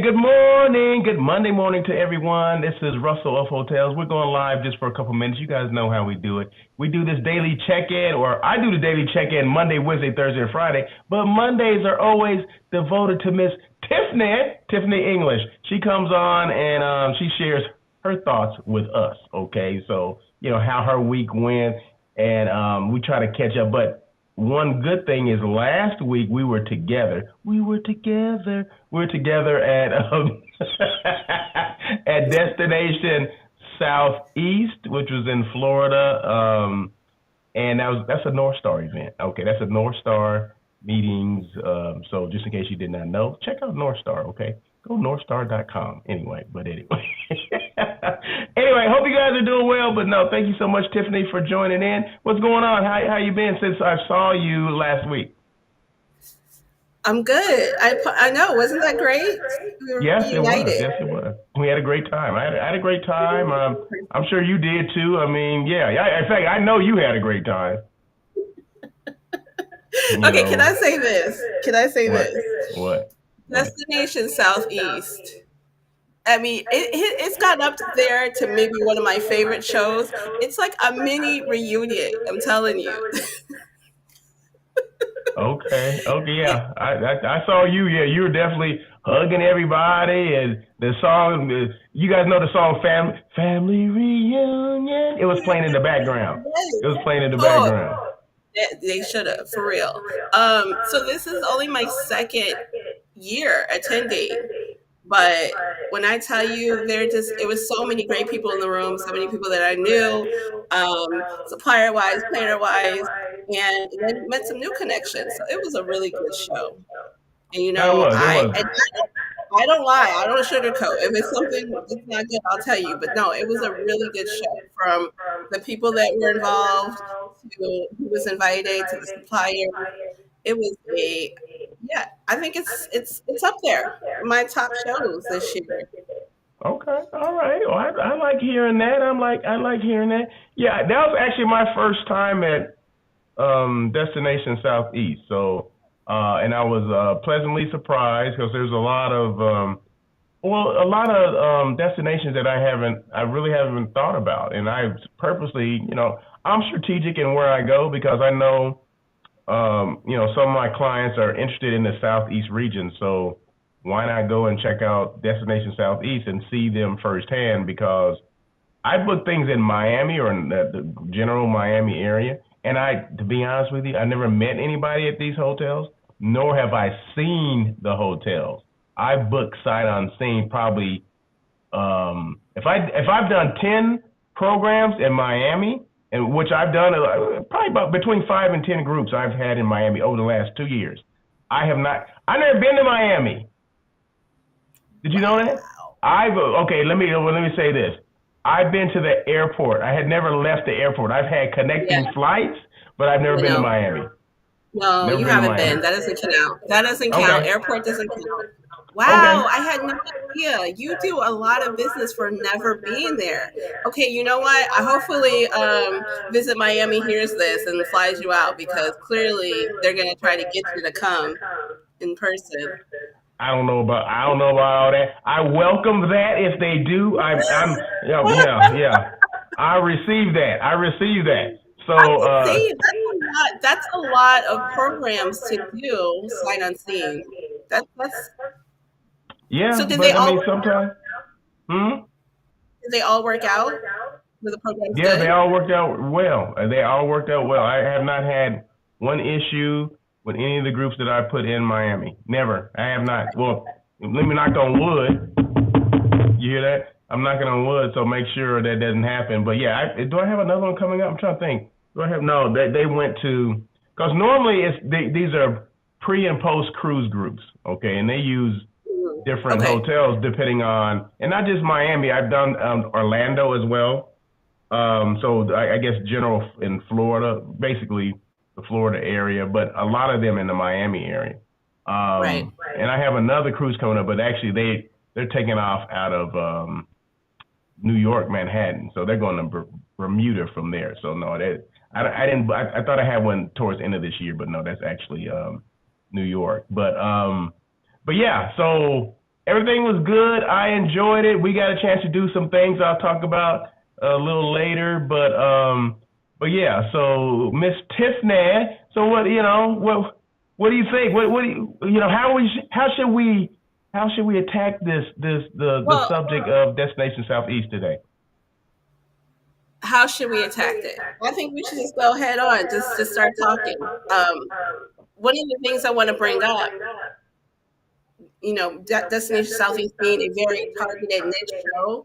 good morning. Good Monday morning to everyone. This is Russell of Hotels. We're going live just for a couple minutes. You guys know how we do it. We do this daily check-in, or I do the daily check-in Monday, Wednesday, Thursday, and Friday. But Mondays are always devoted to Miss Tiffany English. She comes on and she shares her thoughts with us, okay? So, how her week went, and we try to catch up. But one good thing is last week we were together. We were together at at Destination Southeast, which was in Florida. And that's a North Star event. Okay, that's a North Star meetings. So just in case you did not know, check out North Star, okay? Go northstar.com. Anyway. Anyway, hope you guys are doing well. But no, thank you so much, Tiffany, for joining in. What's going on? How you been since I saw you last week? I'm good. I know. Wasn't that great? We were Yes, it was. reunited. Yes, it was. We had a great time. I had a great time. I'm sure you did too. I mean, yeah. In fact, I know you had a great time. You Okay, can know I say this? Can I say what? this? What? What? Destination Southeast. I mean, it's gotten up there to maybe one of my favorite shows. It's like a mini reunion. I'm telling you. Okay. Okay. It, Yeah. I saw you. Yeah, you were definitely hugging everybody, and the song. You guys know the song "Family Reunion." It was playing in the background. It was playing in the oh, background. they should have for real. So this is only my second year attending. But when I tell you, it was so many great people in the room, so many people that I knew, supplier wise, player wise, and then met some new connections. So it was a really good show. And No, it was. It was. I don't lie, I don't sugarcoat. If it's something that's not good, I'll tell you. But no, it was a really good show from the people that were involved to who was invited to the suppliers. It was a yeah, I think it's up there. My top shows this year. Okay, all right. Well, I like hearing that. I like hearing that. Yeah, that was actually my first time at Destination Southeast. So, and I was pleasantly surprised because there's a lot of destinations that I really haven't thought about, and I purposely, I'm strategic in where I go because I know some of my clients are interested in the Southeast region, so why not go and check out Destination Southeast and see them firsthand? Because I book things in Miami or in the general Miami area, and to be honest with you, I never met anybody at these hotels, nor have I seen the hotels. I book sight unseen probably if I've done 10 programs in Miami, and which I've done probably about between 5 and 10 groups I've had in Miami over the last 2 years. I've never been to Miami. Did you know that? Wow. Okay. Let me say this. I've been to the airport. I had never left the airport. I've had Yeah, connecting flights, but I've never been to no. Miami. No, Never you been to haven't Miami. been. That doesn't count. That doesn't count. Okay. Airport doesn't count. Okay. Wow, I had no idea. You do a lot of business for never being there. Okay, you know what? I hopefully Visit Miami hears this and flies you out because clearly they're gonna try to get you to come in person. I don't know about all that. I welcome that if they do. I'm yeah. I receive that. I receive that. So I'm just saying that's a lot. That's a lot of programs to do sight unseen. That's yeah, so. Did they but I all mean work out? sometimes. Hmm. Did they all work out? Were the programs Yeah, they good? all worked out well. They all worked out well. I have not had one issue with any of the groups that I put in Miami. Never. I have not. Well, let me knock on wood. You hear that? I'm knocking on wood, so make sure that doesn't happen. But yeah, do I have another one coming up? I'm trying to think. Do I have? No, they went to because normally these are pre and post cruise groups, okay, and they use Mhm. different Okay. hotels depending on, and not just Miami. I've done Orlando as well. So I guess general in Florida, basically the Florida area, but a lot of them in the Miami area. Right. And I have another cruise coming up, but actually they're taking off out of New York, Manhattan, so they're going to Bermuda from there. So no, I didn't. I thought I had one towards the end of this year, but no, that's actually New York. But yeah, so. everything was good. I enjoyed it. We got a chance to do some things I'll talk about a little later, but yeah. So Miss Tiffany, so what do you think? What do you know? How should we attack the Well, subject of Destination Southeast today? how should we attack it? I think we should just go head on, just start talking. One of the things I want to bring up, Destination Southeast being a very targeted niche show,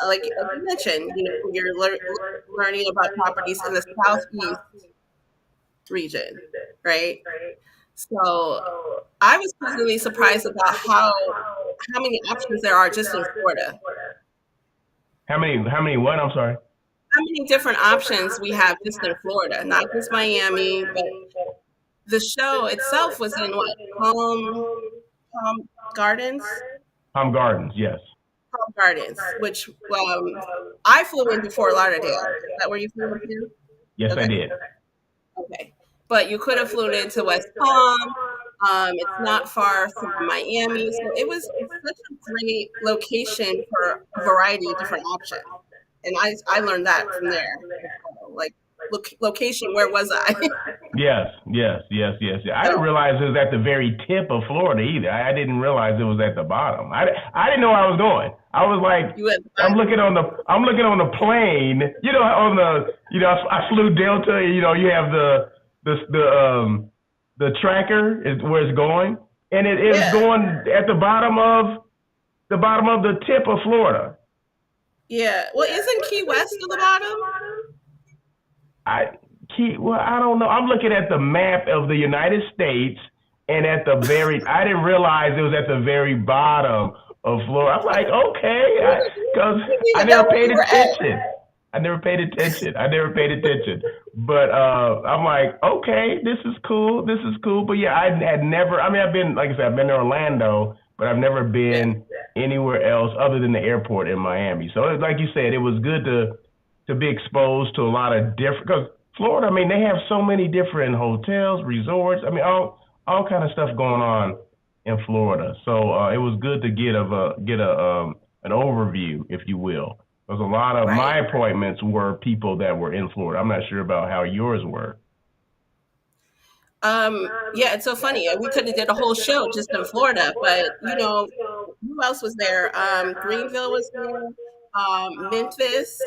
like you mentioned, you're learning about properties in the Southeast region, right? So I was pleasantly surprised about how many options there are just in Florida. How many what? I'm sorry. How many different options we have just in Florida, not just Miami, but the show itself was in what, Palm Gardens? Gardens, yes. Palm Gardens, which I flew into Fort Lauderdale. Is that where you flew into? Yes, I Okay, did. okay. But you could have flown into West Palm. It's not far from Miami, so it's such a great location for a variety of different options. And I learned that from there as well. Like location, where was I? Yes, yes, yes, yes, yes. I didn't So realize it was at the very tip of Florida either. I didn't realize it was at the bottom. I didn't know where I was going. I was like, you had I'm looking on the plane. On the I flew Delta. You have the tracker is where it's going, and it is yeah, going at the bottom of the tip of Florida. yeah. Well, isn't Key West at the bottom? I well, I don't know. I'm looking at the map of the United States, and I didn't realize it was at the very bottom of Florida. I'm like, okay, because You didn't I even know never where paid you were at. attention. I never paid attention. I never paid attention. But I'm like, okay, this is cool. This is cool. But yeah, I had never. I mean, I've been, like I said, I've been to Orlando, but I've never Yeah, been anywhere else other than the airport in Miami. So, like you said, it was good to be exposed to a lot of different. Because Florida, I mean, they have so many different hotels, resorts. I mean, all kind of stuff going on in Florida. So it was good to get an overview, if you will. Because a lot of right. my appointments were people that were in Florida. I'm not sure about how yours were. Yeah, it's so funny. We could have did a whole show just in Florida, but who else was there? Greenville was there. Memphis,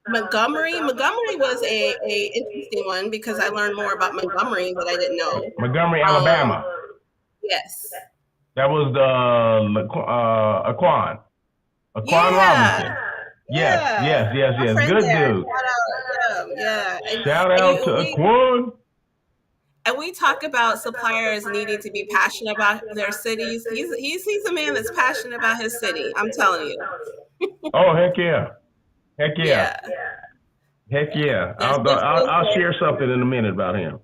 Montgomery. Montgomery was a interesting one because I learned more about Montgomery that I didn't know. Montgomery, Um, Alabama. yes, That was the Aquan yeah, Robinson. Yes, yeah. yes, yes, My yes. friend Good there. dude. Shout out, yeah, yeah. Shout And out to you Aquan. and we talk about suppliers needing to be passionate about their cities. He's a man that's passionate about his city. I'm telling you. Oh heck yeah, heck yeah, Yeah, heck yeah. yeah. There's no I'll filter. share something in a minute about him.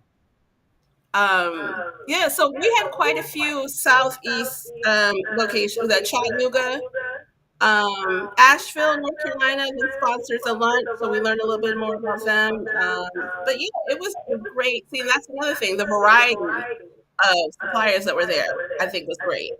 Yeah, so we had quite a few southeast locations. The Chattanooga, Asheville, North Carolina. They sponsored a lunch, so we learned a little bit more about them. But yeah, it was great. See, that's another thing. The variety of suppliers that were there, I think, was great.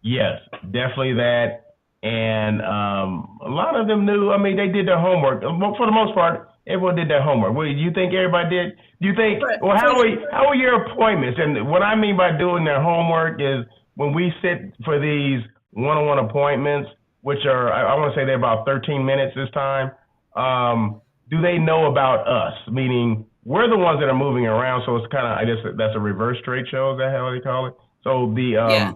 Yes, definitely that. And a lot of them knew. I mean, they did their homework for the most part. Everyone did their homework. What do you think everybody did? Do you think? For, Well, for the how were your appointments? And what I mean by doing their homework is when we sit for these one-on-one appointments, which are I want to say they're about 13 minutes this time. Do they know about us? Meaning we're the ones that are moving around, so it's kind of I guess that's a reverse trade show. Is that how they call it? So yeah,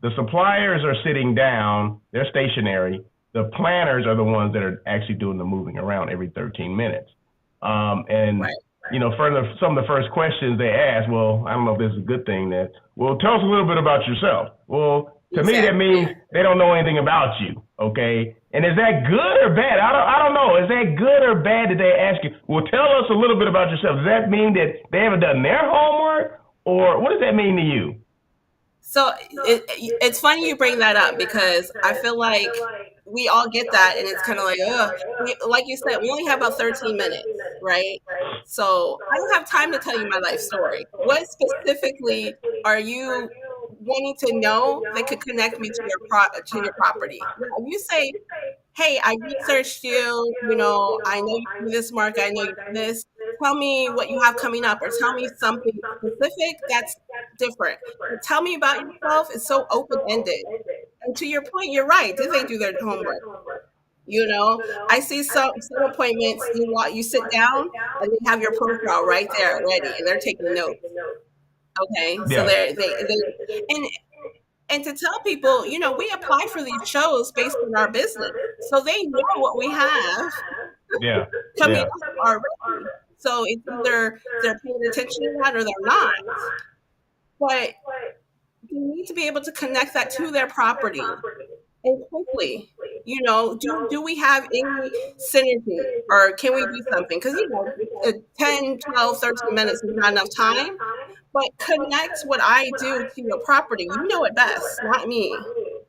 the suppliers are sitting down, they're stationary. The planners are the ones that are actually doing the moving around every 13 minutes. And, right, for some of the first questions they ask, well, I don't know if this is a good thing that, well, tell us a little bit about yourself. Well, to me, that means exactly. they don't know anything about you, okay? And is that good or bad? I don't know. Is that good or bad that they ask you, well, tell us a little bit about yourself? Does that mean that they haven't done their homework? Or what does that mean to you? So it's funny you bring that up because I feel like we all get that, and it's kind of like, ugh. Like you said, we only have about 13 minutes, right? So I don't have time to tell you my life story. What specifically are you? wanting to know that could connect me to to your property. Now, if you say, "Hey, I researched you. I know you do this market. I know you do this. Tell me what you have coming up, or tell me something specific." That's different. But tell me about yourself. It's so open ended. And to your point, you're right. Did they do their homework? You know, I see some appointments. You sit down and they have your profile right there already, and they're taking notes. Okay, so Yeah. and and to tell people, we apply for these shows based on our business, so they know what we have Yeah. coming Yeah. up already. So it's either they're paying attention to that or they're not. But you need to be able to connect that to their property and quickly. Do we have any synergy, or can we do something? Because 10, 12, 13 minutes is not enough time, but connect what I do to your property. You know it best, not me.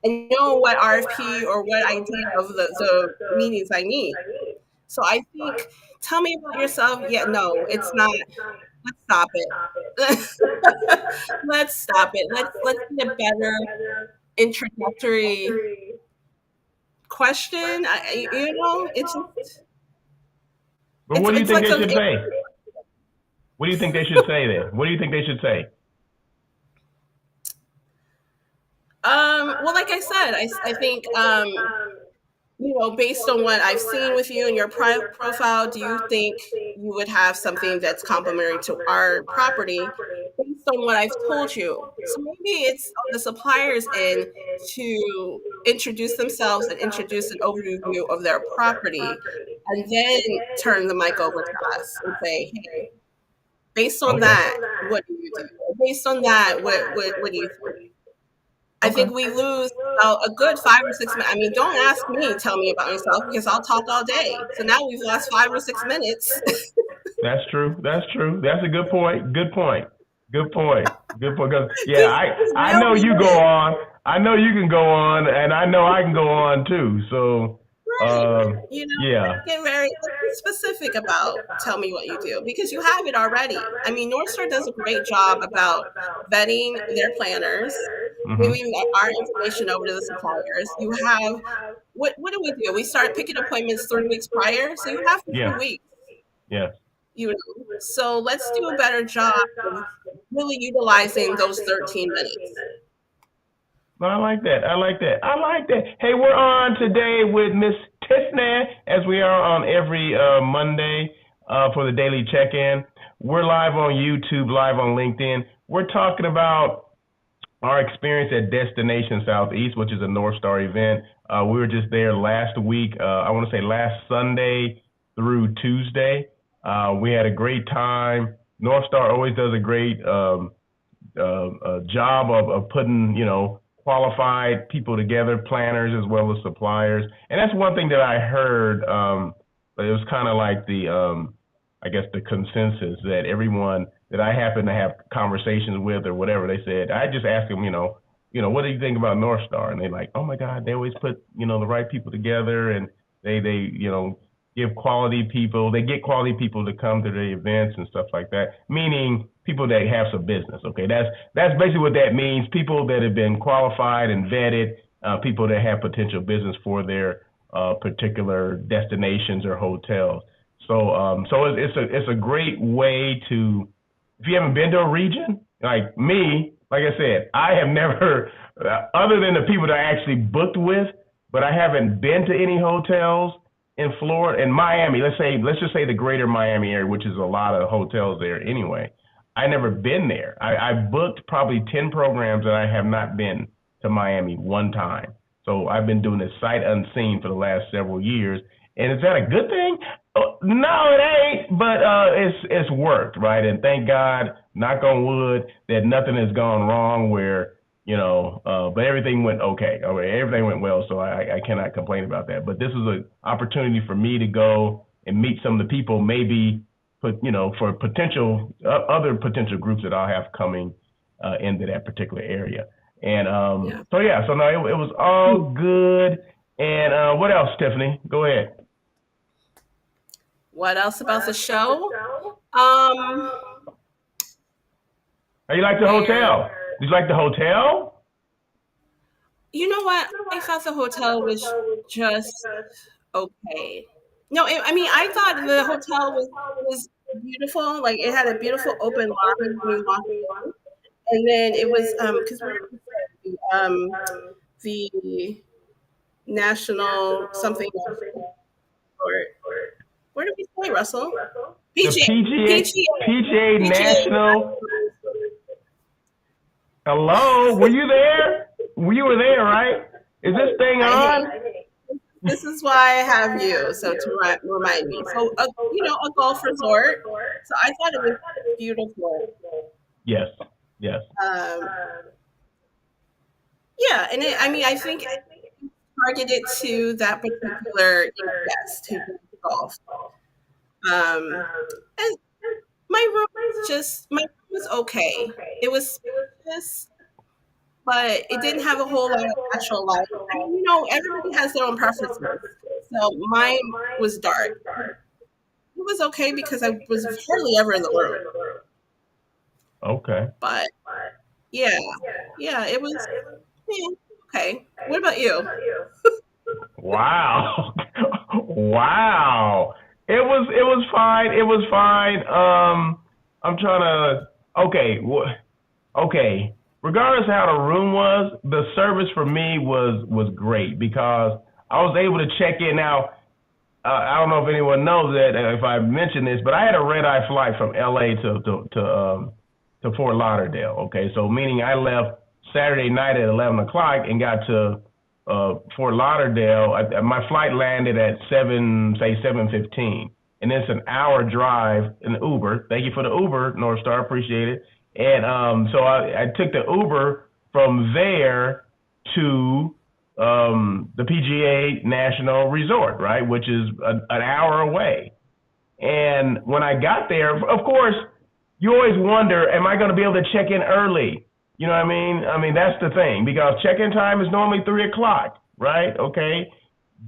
And you know what RFP or what idea of the meetings I need. So I think, tell me about yourself. Yeah, no, it's not. Let's stop it. Let's stop it. Let's get a better introductory question. It's just But what do you it's think like they should say? What do you think they should say then? What do you think they should say? well, like I said, I think based on what I've seen with you and your profile, do you think you would have something that's complementary to our property based on what I've told you? So maybe it's on the suppliers end to introduce themselves and introduce an overview of their property, and then turn the mic over to us and say, "Hey, based on Okay. that, what do you do? Based on that, what do you think?" I Okay. think we lose about a good 5 or 6 minutes. I mean, don't ask me, tell me about yourself, because I'll talk all day. So now we've lost 5 or 6 minutes. That's true. That's true. That's a good point. Good point. Good point. Good point. 'Cause, yeah, Because I reel know me you go in. on. I know you can go on, and I know I can go on too. So, Right. yeah. Let's be specific about tell me what you do, because you have it already. I mean, North Star does a great job about vetting their planners, Mhm. giving our information over to the suppliers. You have, what do we do? We start picking appointments 3 weeks prior, so you have Yeah. 2 weeks. Yeah. So let's do a better job of really utilizing those 13 minutes. No, I like that. I like that. I like that. Hey, we're on today with Miss Tiffany, as we are on every Monday for the daily check-in. We're live on YouTube, live on LinkedIn. We're talking about our experience at Destination Southeast, which is a North Star event. We were just there last week. I want to say last Sunday through Tuesday. We had a great time. North Star always does a great job of putting, qualified people together, planners as well as suppliers. And that's one thing that I heard. But it was kind of like I guess the consensus that everyone that I happen to have conversations with or whatever, they said, I just asked them, what do you think about North Star? And they're like, oh my God, they always put, the right people together, and they give quality people, they get quality people to come to the events and stuff like that, meaning people that have some business. Okay. That's basically what that means. People that have been qualified and vetted, people that have potential business for their particular destinations or hotels. So it's a great way to, if you haven't been to a region like me, like I said, I have never, other than the people that I actually booked with, but I haven't been to any hotels in Florida, in Miami. Let's just say the greater Miami area, which is a lot of hotels there anyway. I never been there. I booked probably 10 programs and I have not been to Miami one time. So I've been doing this sight unseen for the last several years. And is that a good thing? No, it ain't. But it's worked, right? And thank God, knock on wood, that nothing has gone wrong where but everything went okay. Everything went well, so I cannot complain about that. But this is an opportunity for me to go and meet some of the people, maybe for potential other potential groups that I'll have coming into that particular area. And Yeah. so no, it was all good. And what else, Tiffany? Go ahead. What else about the show? Um, How you like the where hotel? Did you like the hotel? You know what? I thought the hotel was just okay. No, I mean, I thought the hotel was beautiful. Like it had a beautiful open lobby when you walked in, and then it was because where did we stay? The national something resort. Where did we stay, Russell? The PGA, PGA National. PGA. Hello, were you there? You were there, right? Is this thing I hate. on? This is why I have you, so to remind me. So, a golf resort. So I thought it was beautiful. Yes, yes. Um, yeah, and I mean, I think it's targeted to that particular guest who plays golf. And my room was okay. It was spacious, but it didn't have a whole lot of natural light. I mean, everybody has their own preferences. So mine was dark. It was okay because I was hardly ever in the room. Okay. But yeah, it was okay. What about you? Wow. Wow. It was fine. It was fine. I'm trying to okay, okay. Regardless of how the room was, the service for me was great because I was able to check in. Now, I don't know if anyone knows that if I mentioned this, but I had a red eye flight from LA to Fort Lauderdale. Okay, so meaning I left Saturday night at 11 o'clock and got to Fort Lauderdale. My flight landed at 7:15, and it's an hour drive in the Uber. Thank you for the Uber, North Star, appreciate it. And so I took the Uber from there to the PGA National Resort, right, which is an hour away. And when I got there, of course, you always wonder, am I going to be able to check in early? You know what I mean? I mean, that's the thing, because check-in time is normally 3 o'clock, right? Okay.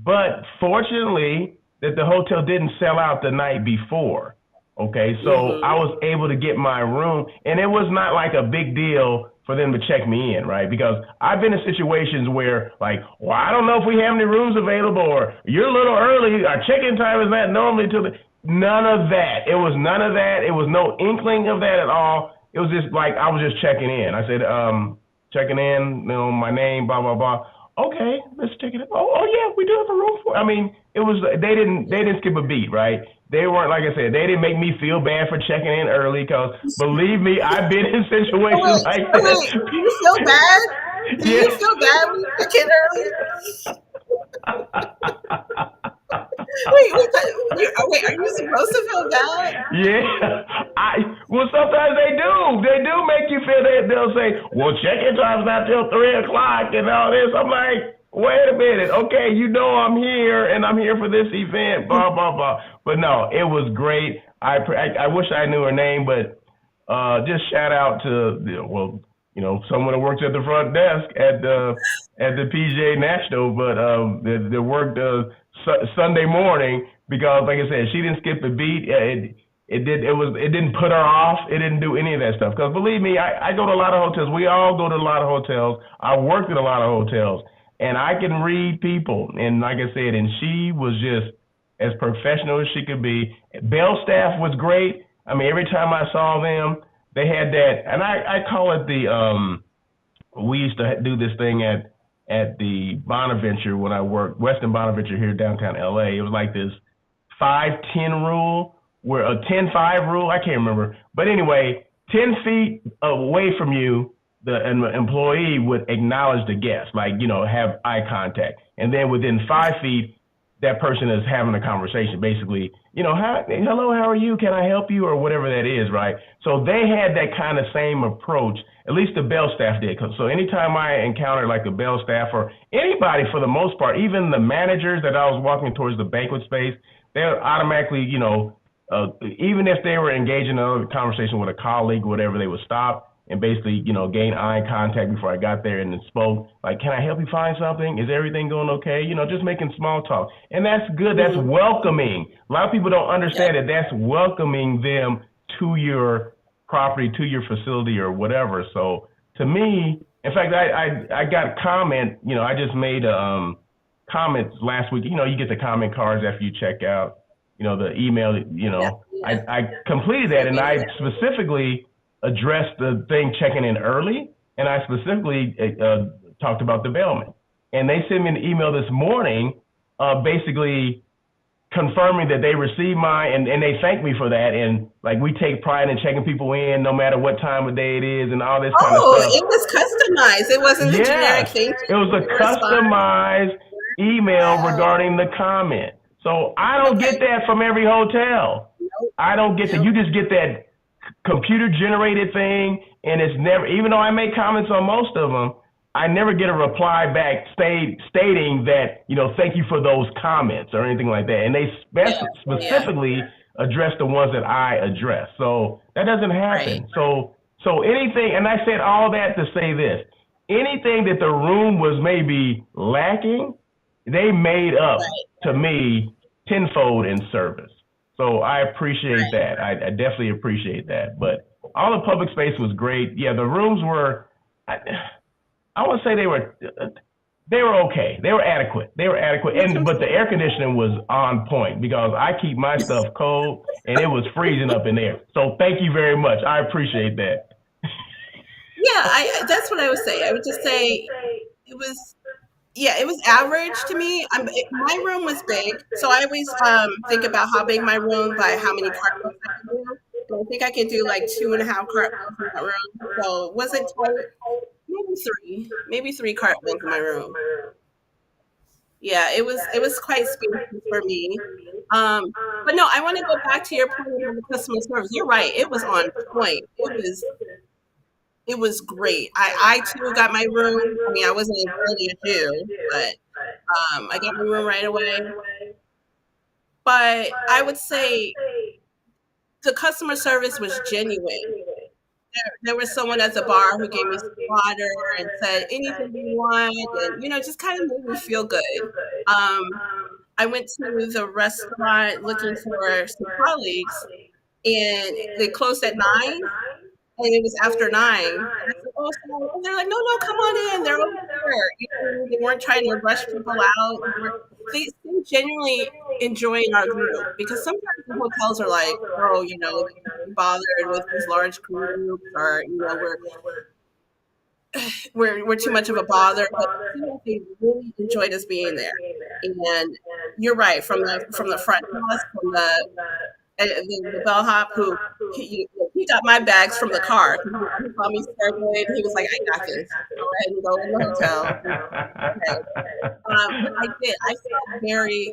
But fortunately, that the hotel didn't sell out the night before. Okay. So I was able to get my room, and it was not like a big deal for them to check me in, right? Because I've been in situations where, like, well, I don't know if we have any rooms available, or you're a little early. Our check-in time is not normally till the. None of that. It was none of that. It was no inkling of that at all. It was just like I was just checking in. I said, checking in, my name, blah blah blah. Okay, let's check it in. Oh yeah, we do have a room for. I mean, it was they didn't skip a beat, right? They weren't, like I said, they didn't make me feel bad for checking in early, because believe me, I've been in situations like this. Wait, do you feel bad? Do you feel bad when you check in early? Wait, are you supposed to feel bad? Yeah, well, sometimes they do. They do make you feel that. They'll say, well, check-in time's not till 3 o'clock and all this. I'm like, wait a minute. Okay, I'm here, and I'm here for this event, blah, blah, blah. But no, it was great. I wish I knew her name, but just shout out to, someone that works at the front desk at the PGA National, but that worked Sunday morning, because, like I said, she didn't skip a beat. It didn't put her off. It didn't do any of that stuff. Because believe me, I go to a lot of hotels. We all go to a lot of hotels. I worked at a lot of hotels, and I can read people. And like I said, and she was just as professional as she could be. Bell staff was great. I mean, every time I saw them, they had that, and I call it we used to do this thing at the Bonaventure when I worked, Westin Bonaventure here downtown LA. It was like this 5-10 rule, where a 10-5 rule, I can't remember. But anyway, 10 feet away from you, the employee would acknowledge the guest, like, have eye contact. And then within 5 feet, that person is having a conversation, basically, hello, how are you? Can I help you? Or whatever that is, right? So they had that kind of same approach, at least the Bell staff did. So anytime I encountered like the Bell staff, or anybody for the most part, even the managers that I was walking towards the banquet space, they would automatically, even if they were engaging in a conversation with a colleague, whatever, they would stop and basically, gain eye contact before I got there, and then spoke, like, can I help you find something? Is everything going okay? Just making small talk. And that's good. That's welcoming. A lot of people don't understand that that's welcoming them to your property, to your facility, or whatever. So to me, in fact, I got a comment. I just made a comments last week. You get the comment cards after you check out. The email. Yeah, yeah. I completed that, Sent and me I that. specifically addressed the thing checking in early, and I specifically talked about the bailment. And they sent me an email this morning, basically confirming that they received mine, and they thanked me for that. And like, we take pride in checking people in no matter what time of day it is and all this kind of Oh, stuff. it was customized. It wasn't the Yes, generic thank it was you a response. customized email Wow. regarding the comment. So I don't Okay. get that from every hotel. Nope. I don't get that. Nope. You just get that computer generated thing, and it's never, even though I make comments on most of them, I never get a reply back stating that, thank you for those comments or anything like that. And they Yeah. Yeah. specifically address the ones that I address. So that doesn't Right. happen. So anything, and I said all that to say this, anything that the room was maybe lacking, they made up Right. to me tenfold in service. So I appreciate Right. that. I definitely appreciate that. But all the public space was great. Yeah, the rooms were. I would say they were okay. They were adequate. They were adequate. That's And what but the air conditioning was on point because I keep my stuff cold and it was freezing up in there. So thank you very much. I appreciate that. Yeah, that's what I would say. I would just say it was yeah, it was average to me. My room was big, so I always think about how big my room by how many cartwheels I can do. And I think I can do like 2.5 cartwheels in that room. So it wasn't tight. Maybe three cartwheels in my room. Yeah, it was quite spacious for me. Um, but no, I want to go back to your point about the customer service. You're right; it was on point. It was great. I too got my room. I mean, I wasn't as early as you, but I got my room right away. But I would say the customer service was genuine. There was someone at the bar who gave me some water and said anything you want, and just kind of made me feel good. I went to the restaurant looking for some colleagues, and they closed at 9, and it was after 9. And I said, "Oh, so," and they're like, "No, no, come on in. They're over here." They weren't trying to rush people out. They seemed genuinely enjoying our group because sometimes the hotels are like, "Oh, they can't be bothered with these large groups," or we're too much of a bother. But it seemed like they really enjoyed us being there. And you're right, from the front desk, from the bellhop who he got my bags from the car. He saw me struggling. He was like, "I got this. Go ahead and go in the hotel." Okay. But I did. I felt very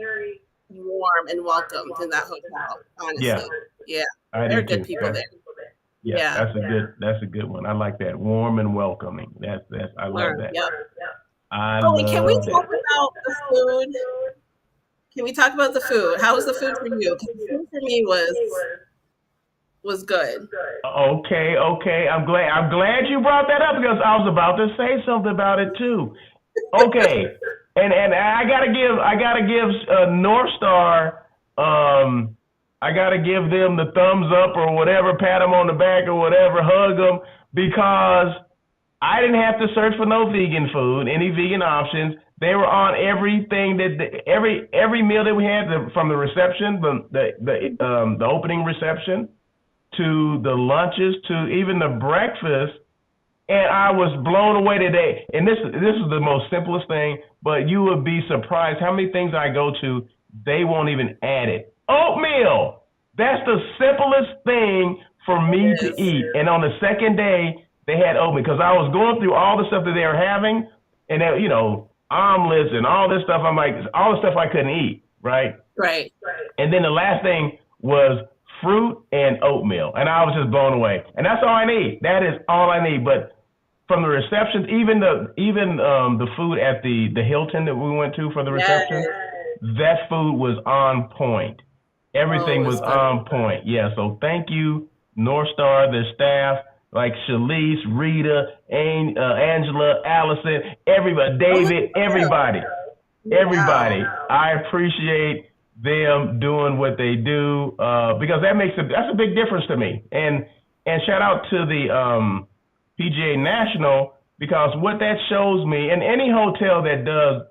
warm and welcomed in that hotel. Yeah, Honestly, yeah, I there are do good too. people there. Yeah, Yeah, that's a good one. I like that. Warm and welcoming. That's I love warm. that. Yep. I Oh, and can we love talk that. about the food? Can we talk about the food? How was the food for you? Because the food for me was good. Okay. I'm glad you brought that up because I was about to say something about it too. Okay, and I gotta give North Star. I gotta give them the thumbs up or whatever, pat them on the back or whatever, hug them because I didn't have to search for no vegan food, any vegan options. They were on everything every meal that we had from the reception, the opening reception to the lunches to even the breakfast, and I was blown away today. And this is the most simplest thing, but you would be surprised how many things I go to, they won't even add it. Oatmeal. That's the simplest thing for me It to is. eat. And on the second day, they had oatmeal because I was going through all the stuff that they were having, and omelets and all this stuff. I'm like, all the stuff I couldn't eat, right? Right. And then the last thing was fruit and oatmeal, and I was just blown away. And that's all I need. That is all I need. But from the receptions, even the food at the Hilton that we went to for the Yes. reception, that food was on point. Oh, it Everything was was good. on point. Yeah. So thank you, North Star, the staff, like Shalise, Rita, Angela, Allison, everybody, Oh, look David, at you. everybody, Wow. everybody. I appreciate them doing what they do because that's a big difference to me. And shout out to PGA National, because what that shows me, and any hotel that does,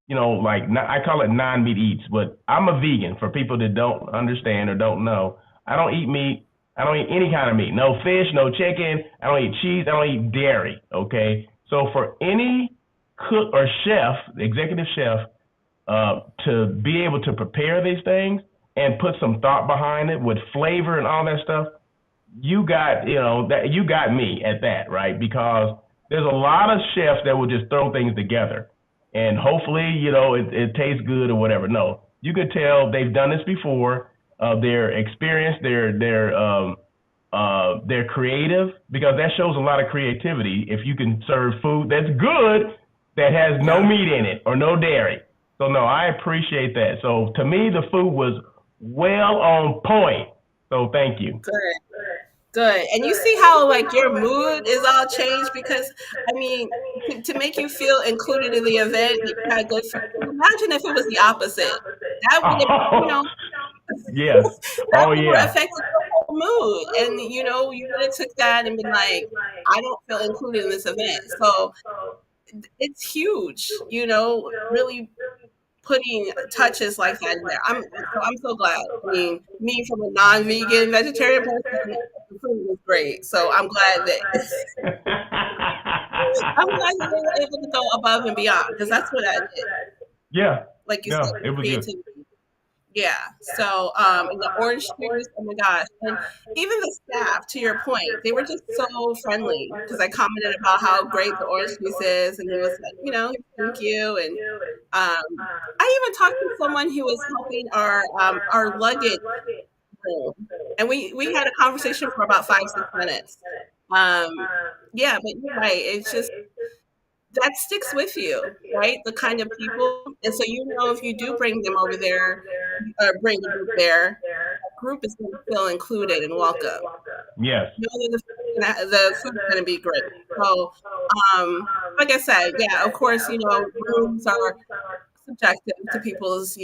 like I call it non-meat eats, but I'm a vegan for people that don't understand or don't know. I don't eat meat. I don't eat any kind of meat. No fish, no chicken. I don't eat cheese. I don't eat dairy. Okay. So for any cook or chef, executive chef, to be able to prepare these things and put some thought behind it with flavor and all that stuff, you got you got me at that, right? Because there's a lot of chefs that will just throw things together and hopefully it tastes good or whatever. No, you could tell they've done this before. They're experienced. They're creative, because that shows a lot of creativity if you can serve food that's good that has no meat in it or no dairy. So no, I appreciate that. So to me, the food was well on point. So thank you. Good. Good. And you see how like your mood is all changed because I mean to make you feel included in the event, you had good food. Imagine if it was the opposite. That would have, Oh, yes. that Oh, would have yeah. affected your whole mood. And you would have took that and been like, I don't feel included in this event. So it's huge, really putting touches like that in there. I'm so glad. I mean, me from a non-vegan vegetarian person, the food was great. So I'm glad that I'm glad that they were able to go above and beyond because that's what I did. Yeah. Like you No, said, it the was good. creativity. Yeah. So, and the orange juice, oh my gosh. And even the staff, to your point, they were just so friendly because I commented about how great the orange juice is. And he was like, thank you. And I even talked to someone who was helping our luggage room. And we had a conversation for about 5, 6 minutes. Yeah, but you're right. It's just that sticks with you, right? The kind of people. And so, if you do bring them over there or bring a group there, that group is going to feel included and welcome. Yes. Know that the food's going to be great. So, like I said, yeah, of course, rooms are subjective to people's,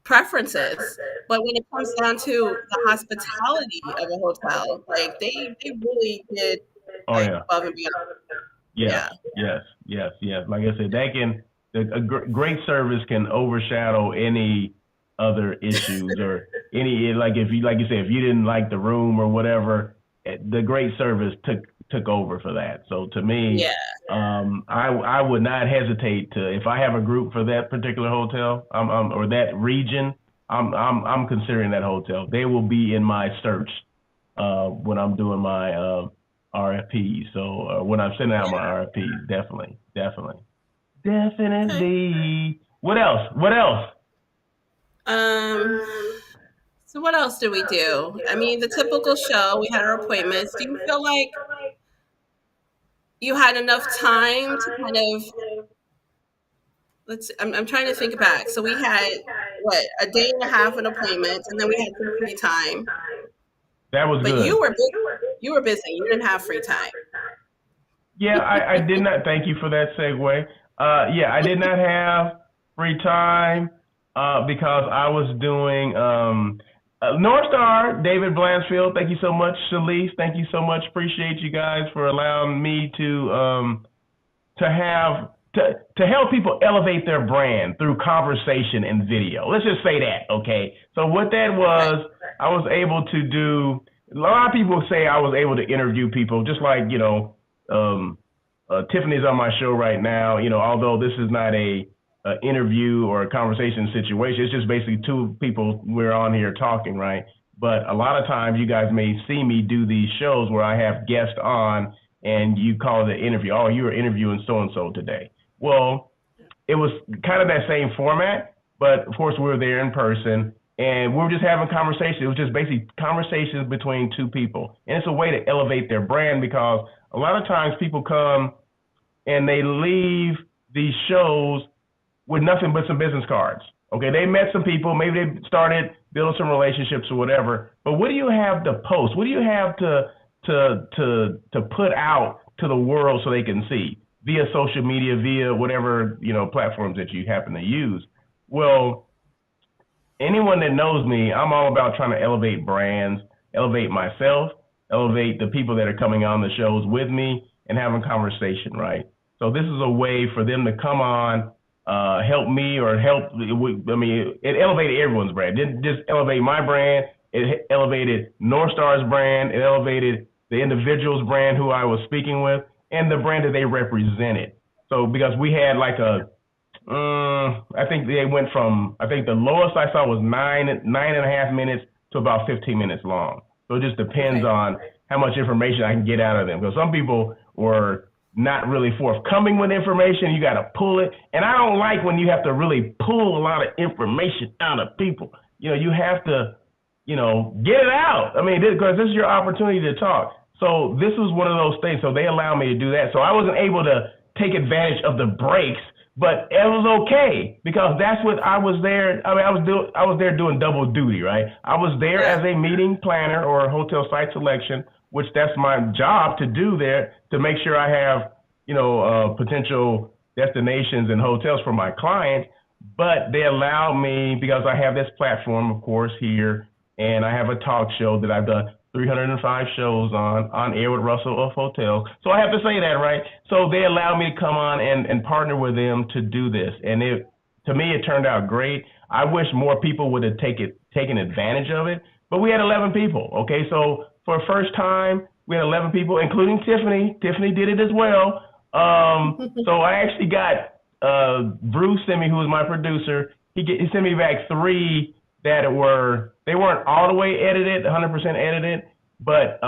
preferences. But when it comes down to the hospitality of a hotel, like they really did Oh, like yeah. above and beyond. Yes, Yeah. yes. Like I said, great service can overshadow any other issues or any, like like you said, if you didn't like the room or whatever, the great service took over for that. So to me, Yeah. I would not hesitate to, if I have a group for that particular hotel, or that region, I'm considering that hotel. They will be in my search when I'm doing my RFPs. So when I'm sending out my RFPs, definitely. Okay. What else? What else? Um, so what else did we do? I mean, the typical show, we had our appointments. Do you feel like you had enough time to kind of I'm trying to think back. So we had what, a day and a half of appointments and then we had some free time. That was But good. you were busy. You didn't have free time. Yeah, I did not. Thank you for that segue. Yeah, I did not have free time because I was doing North Star, David Blanchfield. Thank you so much, Shalise. Thank you so much. Appreciate you guys for allowing me to help people elevate their brand through conversation and video. Let's just say that, okay? So what that Okay. was, I was able to do. A lot of people say I was able to interview people, just like Tiffany's on my show right now. Although this is not a interview or a conversation situation, it's just basically two people we're on here talking, right? But a lot of times you guys may see me do these shows where I have guests on and you call it an interview. Oh, you were interviewing so and so today. Well, it was kind of that same format, but of course we were there in person and we were just having conversations. It was just basically conversations between two people. And it's a way to elevate their brand because a lot of times people come and they leave these shows with nothing but some business cards. Okay, they met some people, maybe they started building some relationships or whatever. But what do you have to post? What do you have to put out to the world so they can see via social media, via whatever platforms that you happen to use? Well, anyone that knows me, I'm all about trying to elevate brands, elevate myself, elevate the people that are coming on the shows with me and having conversation, right? So this is a way for them to come on, help me or help. I mean, it elevated everyone's brand. It didn't just elevate my brand. It elevated North Star's brand. It elevated the individual's brand who I was speaking with and the brand that they represented. So because we had like I think they went from, I think the lowest I saw was 9.5 minutes to about 15 minutes long. So it just depends Okay. on how much information I can get out of them. Because some people were not really forthcoming with information. You got to pull it. And I don't like when you have to really pull a lot of information out of people. You have to, get it out. I mean, because this is your opportunity to talk. So this was one of those things. So they allowed me to do that. So I wasn't able to take advantage of the breaks, but it was okay because that's what I was there. I mean, I was there doing double duty, right? I was there Yeah. as a meeting planner or hotel site selection, which that's my job to do there to make sure I have, potential destinations and hotels for my clients. But they allow me because I have this platform, of course, here, and I have a talk show that I've done 305 shows on air with Russell of Hotels. So I have to say that, right? So they allowed me to come on and partner with them to do this. And to me, it turned out great. I wish more people would have taken advantage of it, but we had 11 people. Okay. So for the first time, we had 11 people, including Tiffany. Tiffany did it as well. So I actually got, Bruce sent me, who was my producer. He sent me back three that they weren't all the way edited, 100% edited, but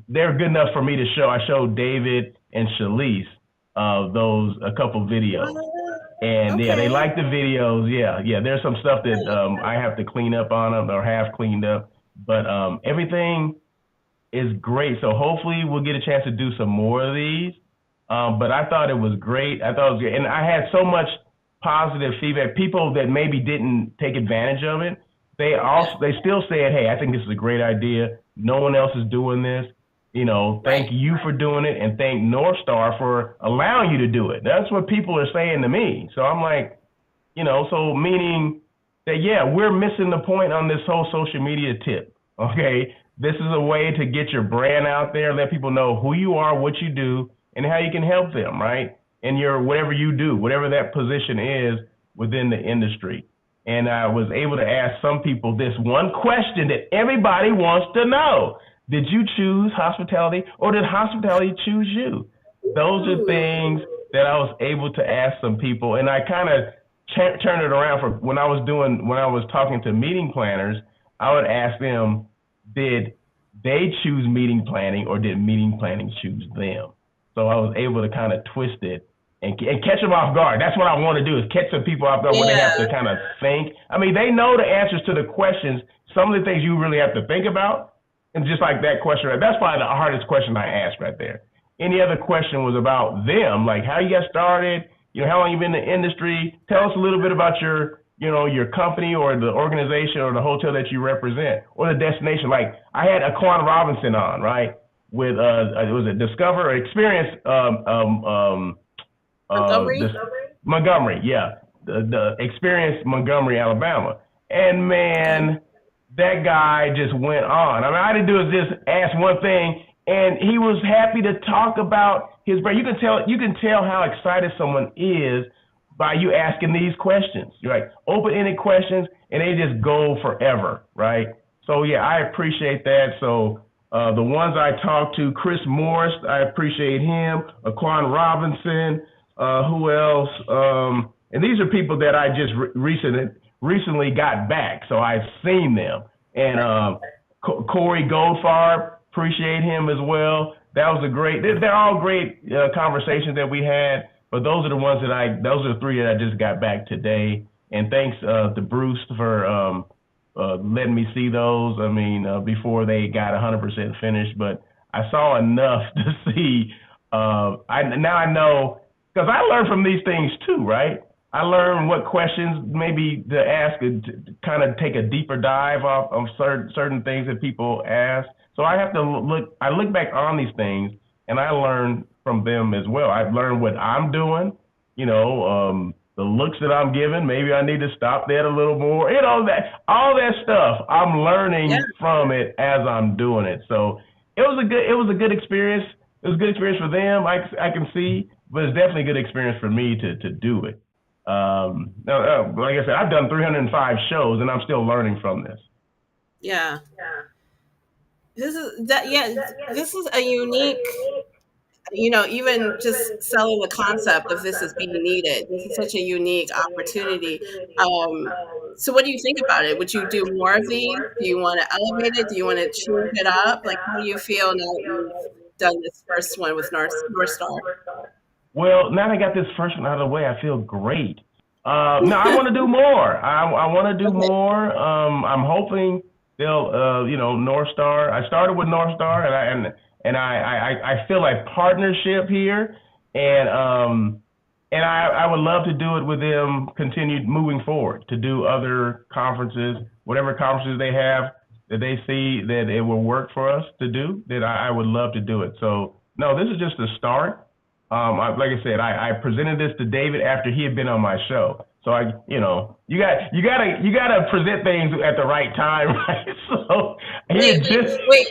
they're good enough for me to show. I showed David and Shalise those a couple videos, and yeah, they Okay. like the videos. Yeah, there's some stuff that I have to clean up on them or have cleaned up, but everything is great. So hopefully we'll get a chance to do some more of these. But I thought it was great. I thought it was great, and I had so much positive feedback. People that maybe didn't take advantage of it, Yeah. they still said, "Hey, I think this is a great idea. No one else is doing this. Thank Right. you for doing it, and thank North Star for allowing you to do it." That's what people are saying to me. So I'm like, so meaning that yeah, we're missing the point on this whole social media tip. Okay, this is a way to get your brand out there, let people know who you are, what you do, and how you can help them, right? And your whatever you do, whatever that position is within the industry. And I was able to ask some people this one question that everybody wants to know. Did you choose hospitality or did hospitality choose you? Those are Ooh. things that I was able to ask some people, and I kind of turned it around for when I was talking to meeting planners. I would ask them, did they choose meeting planning or did meeting planning choose them? So I was able to kind of twist it and catch them off guard. That's what I want to do is catch some people off guard when they have to Yeah. kind of think. I mean, they know the answers to the questions. Some of the things you really have to think about, and just like that question, that's probably the hardest question I asked right there. Any other question was about them, like how you got started, how long you been in the industry. Tell us a little bit about your company or the organization or the hotel that you represent or the destination. Like I had Aquan Robinson on, right? With it was a Discover Experience this Montgomery? Montgomery, yeah, the Experience Montgomery, Alabama, and Okay. man, that guy just went on. I mean, I didn't do is just ask one thing, and he was happy to talk about his brand. You can tell how excited someone is by you asking these questions. You're like open-ended questions, and they just go forever, right? So yeah, I appreciate that. So the ones I talked to, Chris Morris, I appreciate him. Aquan Robinson, who else? And these are people that I just recently got back, so I've seen them. And Corey Goldfarb, appreciate him as well. That was a great. They're all great conversations that we had. But those are the ones those are the three that I just got back today. And thanks to Bruce for letting me see those. I mean, before they got 100% finished, but I saw enough to see. Now I know because I learn from these things too, right? I learn what questions maybe to ask and to kind of take a deeper dive off of certain things that people ask. So I have to look. I look back on these things and I learn from them as well. I've learned what I'm doing. The looks that I'm giving. Maybe I need to stop that a little more. All that stuff. I'm Yeah. learning from it as I'm doing it. So it was a good experience. It was a good experience for them. I can see, but it's definitely a good experience for me to do it. Like I said, I've done 305 shows, and I'm still learning from this. Yeah. This is that. Yeah. This is a unique. Even just selling the concept of this as being needed. This is such a unique opportunity. Um, so, what do you think about it? Would you do more of these? Do you want to elevate it? Do you want to change it up? Like, how do you feel now that you've done this first one with North Star? Well, now that I got this first one out of the way, I feel great. No, I want to do more. I want to do Okay. more. I'm hoping they'll, North Star. I started with North Star, and I feel a partnership here, and I would love to do it with them. Continued moving forward to do other conferences, whatever conferences they have that they see that it will work for us to do. That I would love to do it. So no, this is just a start. Like I said, I presented this to David after he had been on my show. So you gotta present things at the right time, right? So he Wait, had wait, just wait.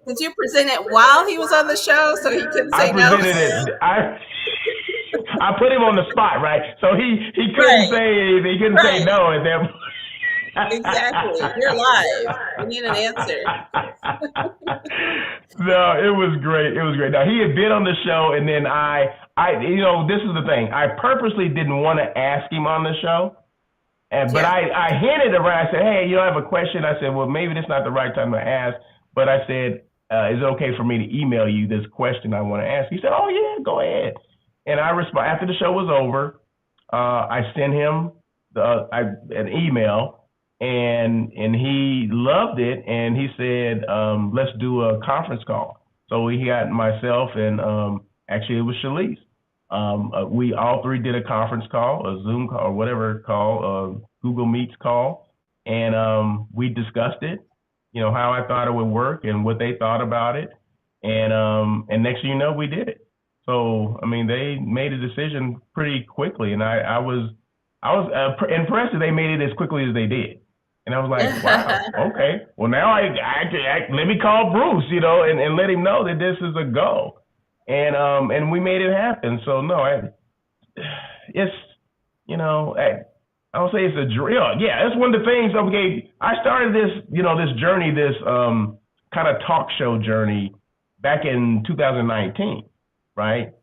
Did you present it while he was on the show so he couldn't I say no? presented it. I put him on the spot, right? So he couldn't Right, say anything. He couldn't say right. no at that. Exactly. You're live. We need an answer. No, it was great. It was great. Now he had been on the show, and then this is the thing. I purposely didn't want to ask him on the show, but Yeah. I hinted around. I said, hey, I have a question. I said, well, maybe this is not the right time to ask, but I said, is it okay for me to email you this question I want to ask? He said, oh yeah, go ahead. And I respond after the show was over. I sent him an email, and he loved it, and he said, let's do a conference call. So he got myself and actually it was Shalise. We all three did a conference call, a Zoom call, or whatever call, Google Meets call, and we discussed it. How I thought it would work and what they thought about it, and next thing you know, we did it. So I mean, they made a decision pretty quickly, and I was impressed that they made it as quickly as they did. And I was like, wow, okay. Well, now let me call Bruce, and let him know that this is a go. And we made it happen. So no, it's I don't say it's a drill. Yeah, that's one of the things. Okay, I started this journey, this kind of talk show journey back in 2019, right?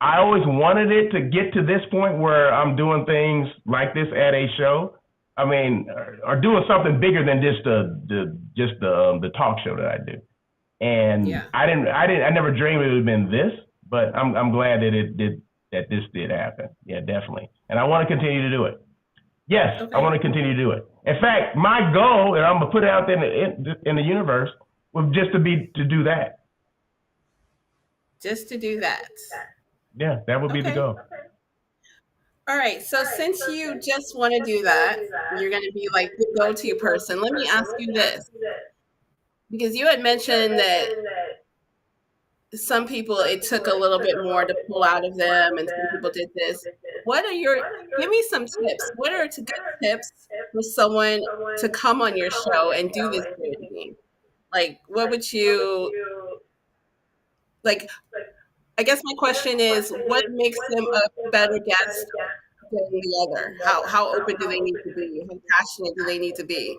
I always wanted it to get to this point where I'm doing things like this at a show. I mean, or doing something bigger than just the talk show that I do. And Yeah. I never dreamed it would have been this, but I'm glad that this did happen. Yeah, definitely. And I want to continue to do it. Yes, I Okay. want to continue to do it. In fact, my goal, and I'm gonna put it out there in the universe, was just to do that. Just to do that. Yeah, that would be the Okay. goal. All right. So since you just want to do that, you're going to be like the go-to person. Let me ask you this, because you had mentioned that some people it took a little bit more to pull out of them, and some people did this. What are your Give me some tips? What are good tips for someone to come on your show and do this journey? Like, what would you like? I guess my question is, what makes them a better guest than the other? How open do they need to be? How passionate do they need to be?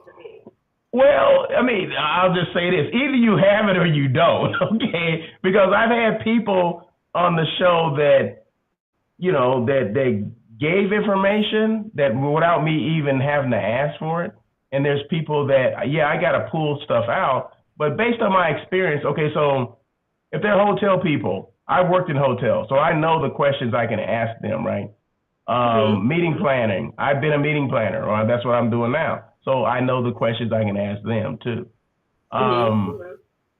Well, I mean, I'll just say this: either you have it or you don't. Okay, because I've had people on the show that that they gave information that without me even having to ask for it. And there's people that, yeah, I got to pull stuff out. But based on my experience, okay, so if they're hotel people, I've worked in hotels, so I know the questions I can ask them, right? Hmm. Meeting planning, I've been a meeting planner, or that's what I'm doing now. So I know the questions I can ask them too. Hmm.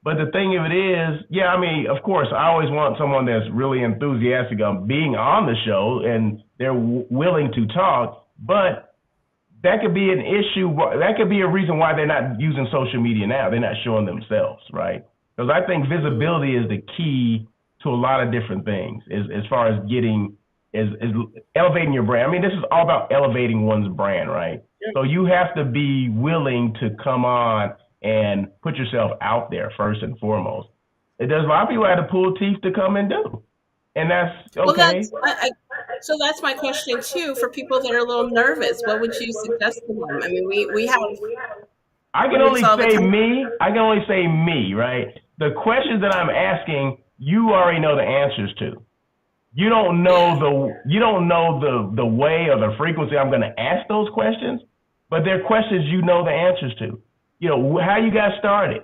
But the thing of it is, yeah, I mean, of course, I always want someone that's really enthusiastic of being on the show and they're willing to talk. But that could be an issue. That could be a reason why they're not using social media now. They're not showing themselves, right? Because I think visibility is the key to a lot of different things as far as getting, is elevating your brand. I mean, this is all about elevating one's brand, right? So you have to be willing to come on and put yourself out there first and foremost. There's a lot of people that have to pull teeth to come and do, and that's Well, okay. so that's my question too. For people that are a little nervous, what would you suggest to them? I mean, we have I can only rooms all the say time. me. I can only say me, right? The questions that I'm asking, you already know the answers to. Yeah, You don't know the way or the frequency I'm going to ask those questions, but they're questions you know the answers to. How you got started.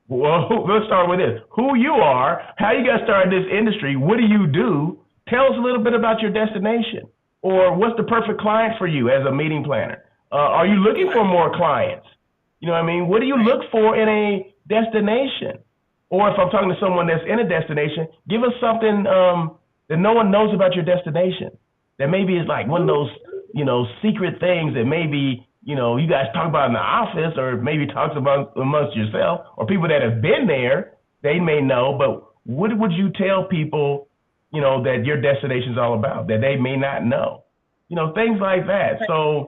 Well, let's start with this. Who you are, how you got started in this industry, what do you do? Tell us a little bit about your destination. Or what's the perfect client for you as a meeting planner? Are you looking for right, more clients? You know what I mean? What do you right, look for in a destination? Or if I'm talking to someone that's in a destination, give us something that no one knows about your destination. That maybe is like one of those, secret things that maybe, you guys talk about in the office or maybe talks about amongst yourself or people that have been there, they may know, but what would you tell people, that your destination is all about that they may not know? Things like that. right. So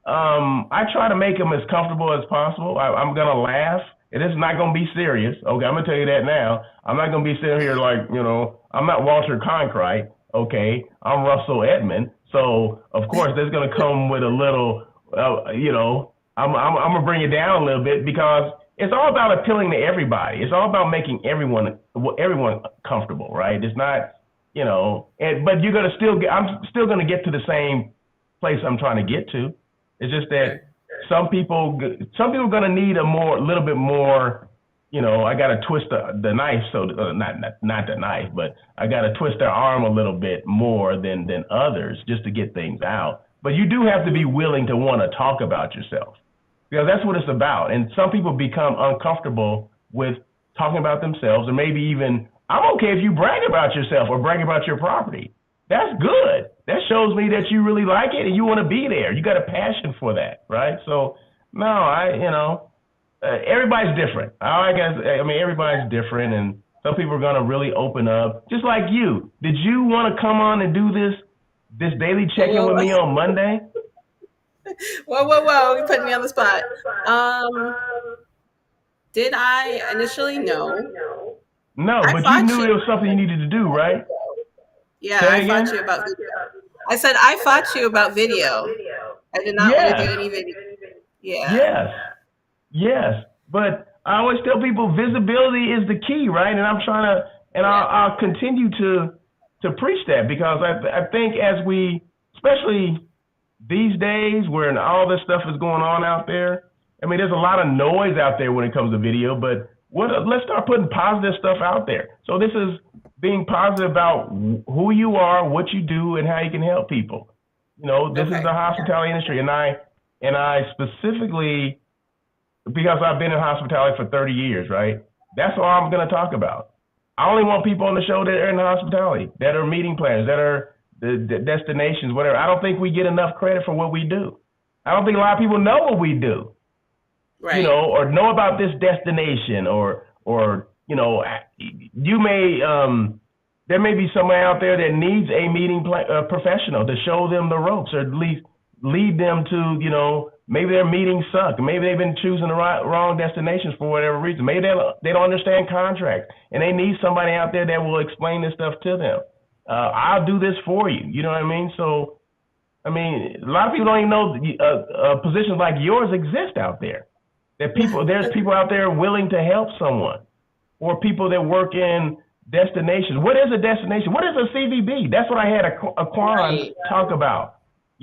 I try to make them as comfortable as possible. I'm gonna laugh. It is not gonna be serious. Okay, I'm gonna tell you that now. I'm not gonna be sitting here like I'm not Walter Cronkite. Okay, I'm Russell Edmond. So of course that's gonna come with a little. I'm gonna bring it down a little bit because it's all about appealing to everybody. It's all about making everyone comfortable, right? It's not, but you're gonna still get. I'm still gonna get to the same place I'm trying to get to. It's just Right. that some people are gonna need a little bit more. I gotta twist the knife, so not the knife, but I gotta twist their arm a little bit more than others just to get things out. But you do have to be willing to want to talk about yourself because that's what it's about. And some people become uncomfortable with talking about themselves, or maybe even I'm okay if you brag about yourself or brag about your property. That's good. That shows me that you really like it and you want to be there. You got a passion for that, right? So no, everybody's different. Everybody's different, and some people are gonna really open up, just like you. Did you want to come on and do this daily check-in with Whoa, me on Monday? whoa! You put me on the spot. Um, did I initially? No. No, I but you fought knew you. it was something you needed to do, right? Yeah, Say I it again. fought you about video. I said I fought you about video. I did not want to do Yes, any video. Yeah, yes, yes. But I always tell people visibility is the key, right? And I'm trying to, and yeah, I'll continue to preach that because I think as we, especially these days where all this stuff is going on out there, there's a lot of noise out there when it comes to video, but let's start putting positive stuff out there. So this is being positive about who you are, what you do, and how you can help people. This is okay, the hospitality industry, and I specifically, because I've been in hospitality for 30 years, right? That's all I'm going to talk about. I only want people on the show that are in hospitality, that are meeting planners, that are the destinations, whatever. I don't think we get enough credit for what we do. I don't think a lot of people know what we do, right, or know about this destination, or there may be somebody out there that needs a professional to show them the ropes, or at least lead them to, maybe their meetings suck. Maybe they've been choosing the wrong destinations for whatever reason. Maybe they don't understand contracts and they need somebody out there that will explain this stuff to them. I'll do this for you. You know what I mean? So, a lot of people don't even know positions like yours exist out there. There's people out there willing to help someone, or people that work in destinations. What is a destination? What is a CVB? That's what I had a Quan right, talk about.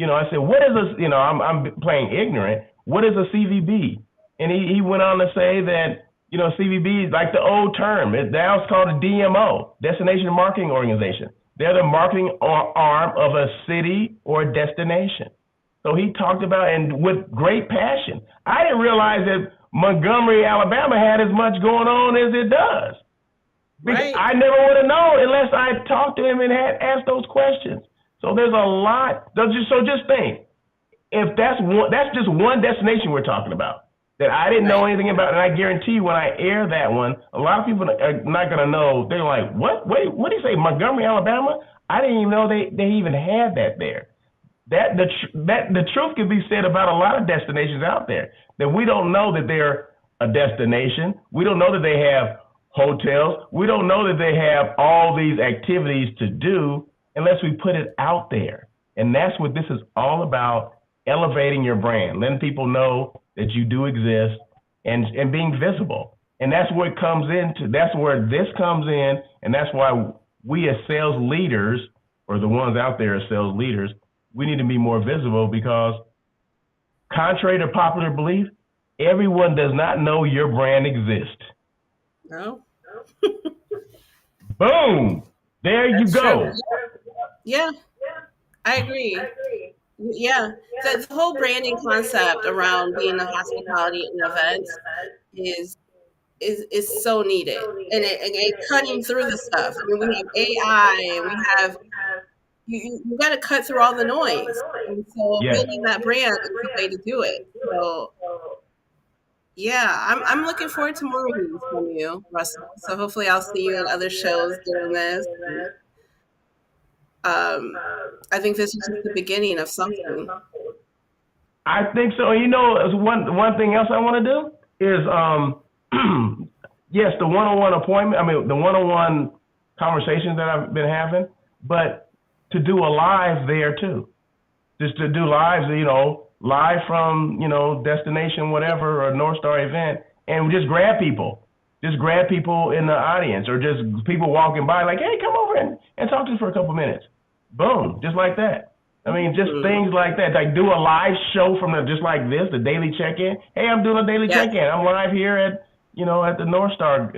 I said, what is a, I'm playing ignorant. What is a CVB? And he went on to say that, CVB is like the old term. Now it's called a DMO, Destination Marketing Organization. They're the marketing arm of a city or a destination. So he talked about, and with great passion. I didn't realize that Montgomery, Alabama had as much going on as it does. Because right, I never would have known unless I talked to him and had asked those questions. So there's a lot. So just think, if that's just one destination we're talking about that I didn't know right, anything about, and I guarantee you when I air that one, a lot of people are not going to know. They're like, what? Wait, what did he say? Montgomery, Alabama? I didn't even know they even had that there. The truth can be said about a lot of destinations out there that we don't know that they're a destination. We don't know that they have hotels. We don't know that they have all these activities to do unless we put it out there. And that's what this is all about, elevating your brand, letting people know that you do exist and being visible. And that's where it comes into, that's where this comes in. And that's why we as sales leaders, or the ones out there as sales leaders, we need to be more visible because contrary to popular belief, everyone does not know your brand exists. No. Boom. There you That's go. true. Yeah, I agree. Yeah, the whole branding concept around being a hospitality and events is is so needed, and it cutting through the stuff. I mean, we have AI, and we have you got to cut through all the noise, and so Yes. building that brand is the way to do it. So yeah, I'm looking forward to more reviews from you, Russell. So hopefully I'll see you in other shows doing this. And, I think this is just the beginning of something. I think so. You know, one thing else I want to do is yes, the one-on-one appointment. I mean, the one-on-one conversations that I've been having, but to do a live there too. Just to do lives, you know, live from, you know, destination whatever or North Star event, and just grab people. Just grab people in the audience, or just people walking by, like, hey, come over and talk to us for a couple minutes. Boom, just like that. I mean, just things like that. Like do a live show from the, just like this, the daily check-in. Hey, I'm doing a daily check-in. I'm live here at, you know, at the North Star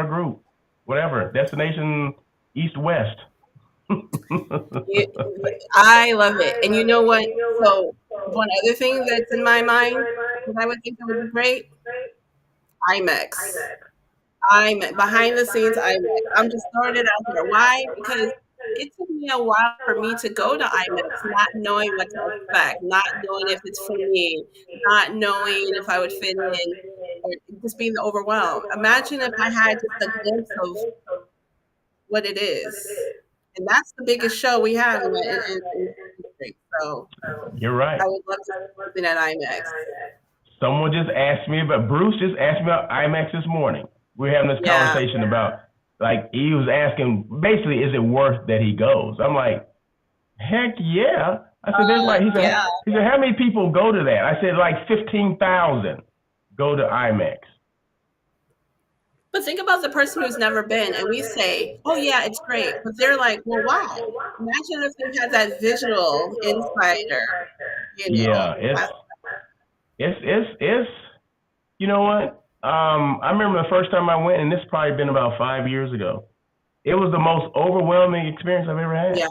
Group, whatever, destination East West. I love it. And you know what? So one other thing that's in my mind that I would think that would be great, IMAX. IMAX, behind the scenes IMAX. I'm just throwing it out there. Why? Because it took me a while for me to go to IMAX, not knowing what to expect, not knowing if it's for me, not knowing if I would fit in, or just being overwhelmed. Imagine if I had just a glimpse of what it is. And that's the biggest show we have in the district. So You're right. I would love to see something at IMAX. Someone just asked me about, Bruce just asked me about IMAX this morning. We were having this conversation about, like, he was asking, basically, is it worth that he goes? I'm like, heck yeah. I said, there's like, he said, how many people go to that? I said, like 15,000 go to IMAX. But think about the person who's never been, and we say, oh yeah, it's great. But they're like, well, why? Imagine if they had that visual insider, you know. Yeah, it's you know what? I remember the first time I went, and this probably been about 5 years ago. It was the most overwhelming experience I've ever had. Yeah.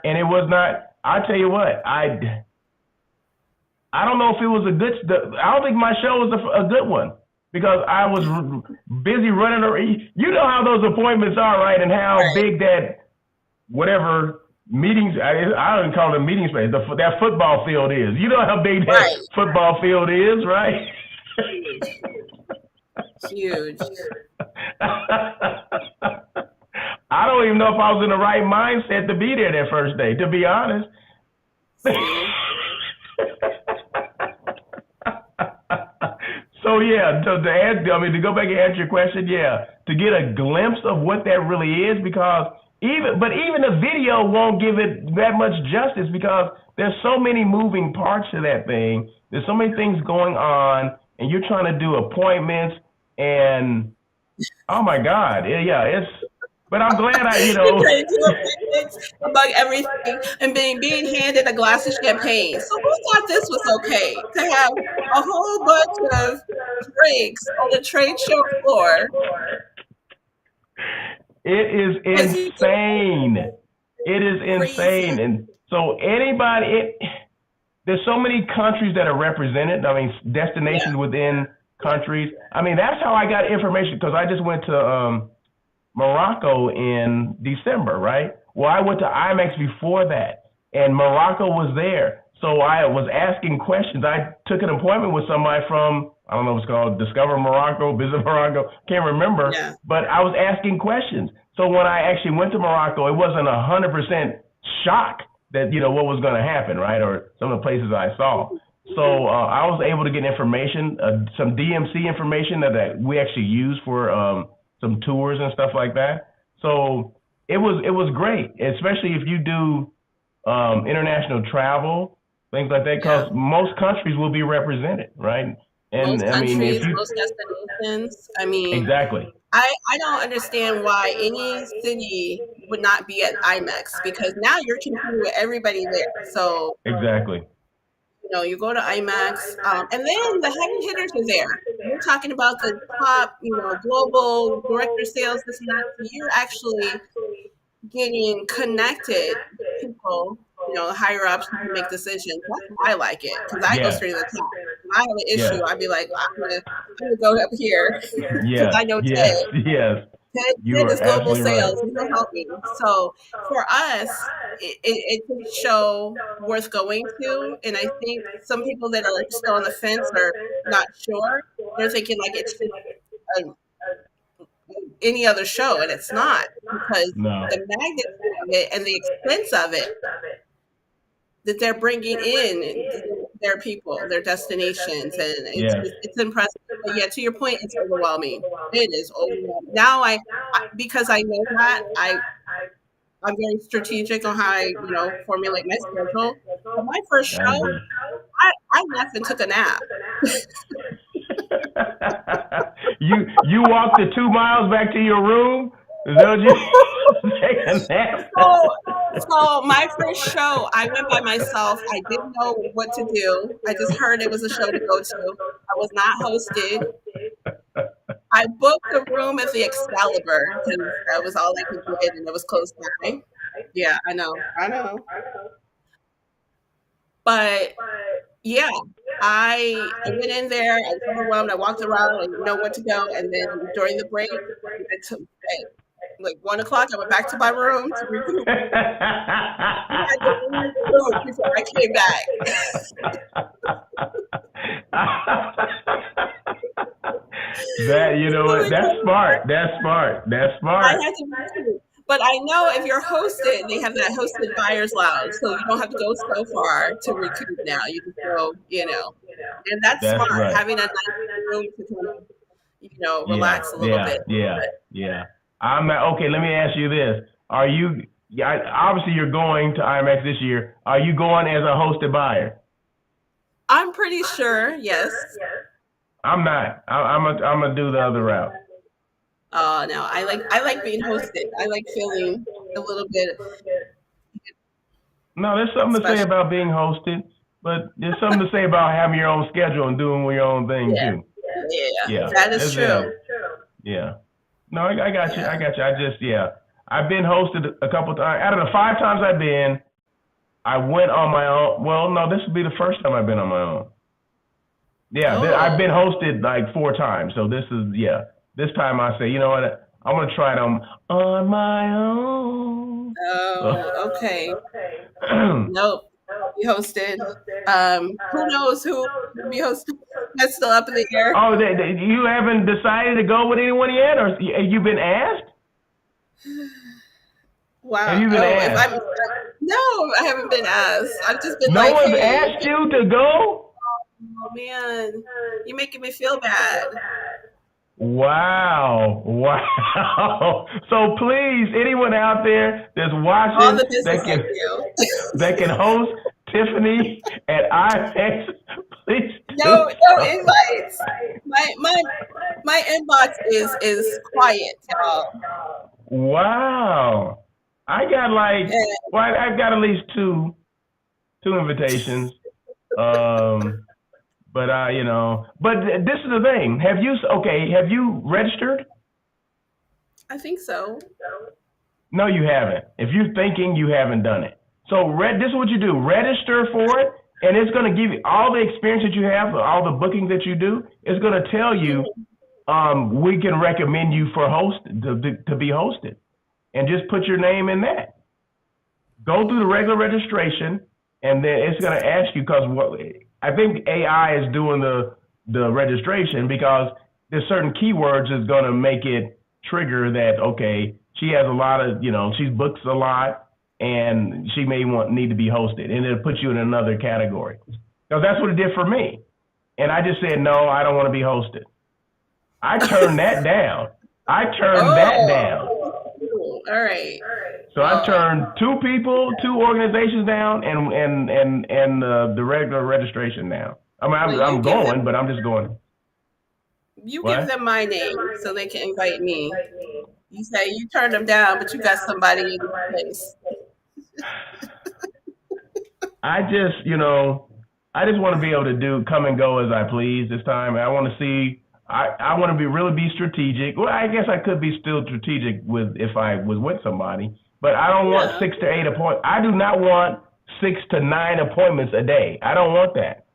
And it was not, I tell you what, I don't know if it was I don't think my show was a good one, because I was busy running around. You know how those appointments are, right? And how big that, whatever, meetings, I don't even call it a meeting space, that football field is. You know how big that football field is, right? Huge. I don't even know if I was in the right mindset to be there that first day, to be honest. So yeah, to go back and answer your question, yeah, to get a glimpse of what that really is, because even the video won't give it that much justice, because there's so many moving parts to that thing. There's so many things going on, and you're trying to do appointments, and oh my God, yeah, but I'm glad among everything, and being handed a glass of champagne. So who thought this was okay to have a whole bunch of drinks on the trade show floor? It is insane. It is insane. And so there's so many countries that are represented. I mean, destinations within countries. I mean, that's how I got information, because I just went to Morocco in December, right? Well, I went to IMAX before that, and Morocco was there. So I was asking questions. I took an appointment with somebody from, I don't know what it's called, Discover Morocco, Visit Morocco, can't remember, but I was asking questions. So when I actually went to Morocco, it wasn't 100% shock that, what was going to happen, right? Or some of the places I saw. Hmm. So I was able to get information, some DMC information that we actually use for some tours and stuff like that. So it was great, especially if you do international travel, things like that, Yeah. because most countries will be represented, right? And Most I mean, if countries, you most destinations. I mean, exactly, I don't understand why any city would not be at IMAX because now you're competing with everybody there. So, exactly, you go to IMAX, and then the heavy hitters are there. You're talking about the top, global director sales, this and that. So you're actually getting connected with people, higher ups who can make decisions. That's why I like it because I go yes, straight to the top. If I have an issue, yes, I'd be like, I'm gonna go up here because yes, I know yes, Ted. yes. You Ted are is global absolutely right. sales. He will help me. So for us, it's a show worth going to. And I think some people that are still on the fence are not sure. They're thinking like it's just a, any other show, and it's not because No. the magnitude of it and the expense of it that they're bringing in their people, their destinations, and Yes. it's impressive. But yeah, to your point, it's overwhelming. It is overwhelming. Now because I know that I'm very strategic on how I formulate my schedule. But my first I show, agree. I left and took a nap. You walked the 2 miles back to your room? Is that what you take a nap? So, so my first show, I went by myself. I didn't know what to do. I just heard it was a show to go to. I was not hosted. I booked a room at the Excalibur because that was all I could get, and it was close by. Yeah, I know, I know. But yeah, I went in there. I was overwhelmed. I walked around. I didn't know what to go, and then during the break, I went to at like 1 o'clock. I went back to my room to recoup. I had to regroup before I came back. That you know what? Really That's couldn't. smart. That's smart. That's I smart. had to recoup. But I know if you're hosted, they have that hosted buyer's lounge, so you don't have to go so far to recoup now. You just go, and that's That's smart. right. Having a nice room to kind of, Yeah, relax a little yeah, bit. yeah, yeah. Okay. Let me ask you this: Are you? Yeah, obviously you're going to IMAX this year. Are you going as a hosted buyer? I'm pretty sure, yes. I'm not. I'm gonna do the other route. No, I like being hosted. I like feeling a little bit No, there's something to say special. about being hosted, but there's something to say about having your own schedule and doing your own thing Yeah, too. yeah, Yeah, that is that's yeah, true. yeah. No, I got you. Yeah. I got you. I just yeah. I've been hosted a couple times. Out of the 5 times I've been, I went on my own. Well, no, this would be the first time I've been on my own. Yeah, I've been Oh, hosted like 4 times. So this is yeah. This time I say, you know what? I'm gonna try them on my own. So, oh, okay. Nope. Be hosted. Who knows who will be hosted? That's still up in the air. oh, you haven't decided to go with anyone yet, or have you been asked? Have Wow. you been Oh, if asked? I'm no, I haven't been asked. I've just been No like, one's hey, asked you to go? oh man, you're making me feel bad. Wow. Wow. So please, anyone out there that's All watching the business I do. that can host Tiffany at IMAX, please do No, no so. invites. My inbox is quiet, y'all. Wow. I got like And well, I've got at least two invitations. Um but this is the thing. Have you registered? I think so. No, you haven't. If you're thinking, you haven't done it. So this is what you do. Register for it, and it's going to give you all the experience that you have, all the bookings that you do. It's going to tell you Mhm. we can recommend you for to be hosted, and just put your name in that. Go through the regular registration, and then it's going to ask you because what I think AI is doing the registration because there's certain keywords that's going to make it trigger that okay she has a lot of she books a lot and she may need to be hosted and it'll put you in another category. because that's what it did for me. And I just said, no, I don't want to be hosted. I turned that down. I turned that down. Oh, all right. So I turned two people, two organizations down, and the regular registration down. I mean, I'm going, but I'm just going. You give What? them my name so they can invite me. You say you turned them down, but you got somebody in your place. I just, I just want to be able to come and go as I please this time. I want to see. I want to really be strategic. Well, I guess I could be still strategic if I was with somebody, but I don't want 6 to 8 appointments. I do not want 6 to 9 appointments a day. I don't want that,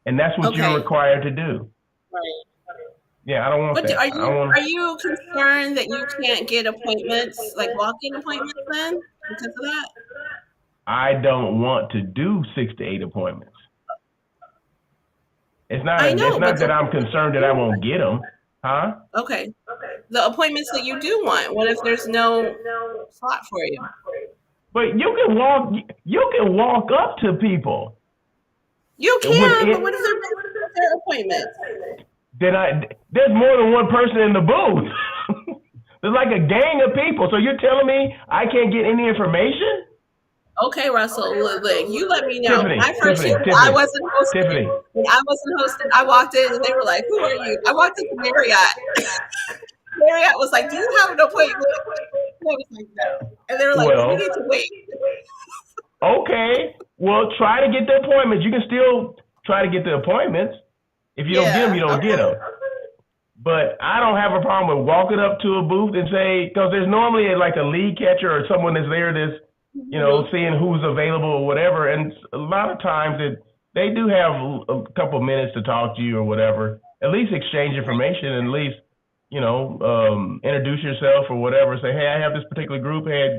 and that's what you're required to do. Right. Yeah, I don't want that. Are you concerned that you can't get appointments, like walk-in appointments, then because of that? I don't want to do 6 to 8 appointments. It's not. It's not that I'm concerned that I won't get them, huh? Okay. The appointments that you do want. What if there's no slot for you? But you can walk. You can walk up to people. You can, but what if they're busy with their appointments? There's more than one person in the booth. There's like a gang of people. So you're telling me I can't get any information? Okay, Russell, look, you let me know. Tiffany, my first year, I wasn't hosted. Tiffany. When I wasn't hosted, I walked in and they were like, "Who are you?" I walked into Marriott. Marriott was like, "Do you have an appointment?" I was like, "No," and they were like, "You need to wait." Okay, well, try to get the appointments. You can still try to get the appointments. If you don't get them, you don't get them. But I don't have a problem with walking up to a booth and say, because there's normally like a lead catcher or someone that's there that's, seeing who's available or whatever. And a lot of times they do have a couple of minutes to talk to you or whatever. At least exchange information and at least, introduce yourself or whatever. Say, hey, I have this particular group. Hey,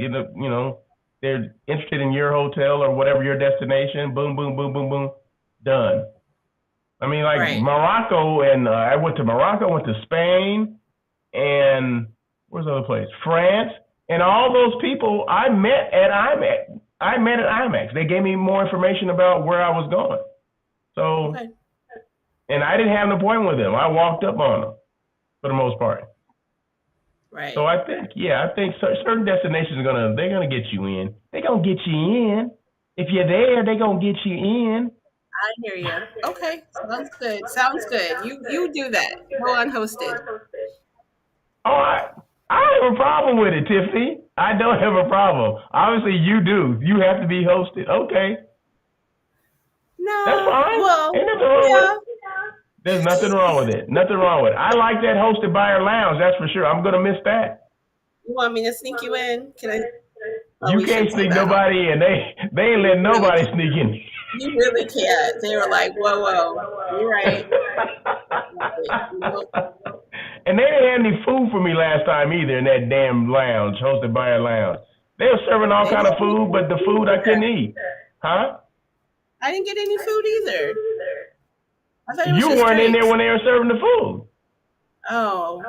they're interested in your hotel or whatever your destination. Boom, boom, boom, boom, boom. Done. I mean, like Morocco, and I went to Morocco, went to Spain, and where's the other place? France, and all those people I met at IMAX. I met at IMAX. They gave me more information about where I was going. So, and I didn't have an appointment with them. I walked up on them for the most part. Right. So I think certain destinations they're gonna get you in. They're gonna get you in. If you're there, they're gonna get you in. I hear you. Okay, sounds good. Sounds good. You do that. Go unhosted. Oh, I have a problem with it, Tiffany. I don't have a problem. Obviously, you do. You have to be hosted. Okay. No. That's fine. Well, ain't nothing wrong with it. There's nothing wrong with it. Nothing wrong with it. I like that hosted buyer lounge. That's for sure. I'm gonna miss that. You want me to sneak you in? Can I? You can't sneak nobody in. They ain't letting nobody sneak in. You really can't. They were like, whoa, you're right. And they didn't have any food for me last time either in that damn lounge, hosted by a lounge. They were serving all kind of food, but the food I couldn't eat. Huh? I didn't get any food either. You weren't in there when they were serving the food. Oh.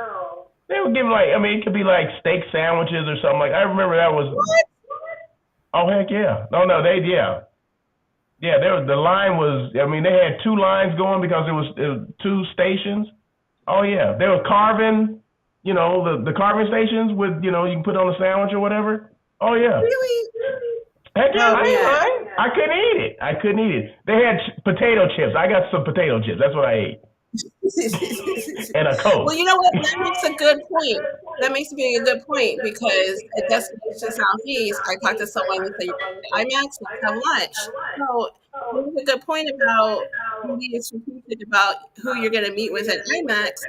They would give it could be like steak sandwiches or something like. I remember that was. What? Oh heck yeah! No, yeah. The line was. They had 2 lines going because it was 2 stations. Oh yeah, they were carving. The carving stations with you can put on a sandwich or whatever. Oh yeah. Really? Heck yeah, I ain't lying. I couldn't eat it. They had potato chips. I got some potato chips. That's what I ate. And a Coke. Well, you know what? That makes a good point. That makes me a good point because at Destination Southeast, I talked to someone and said, IMAX, let's have lunch. So you make a good point about being strategic about who you're going to meet with at IMAX,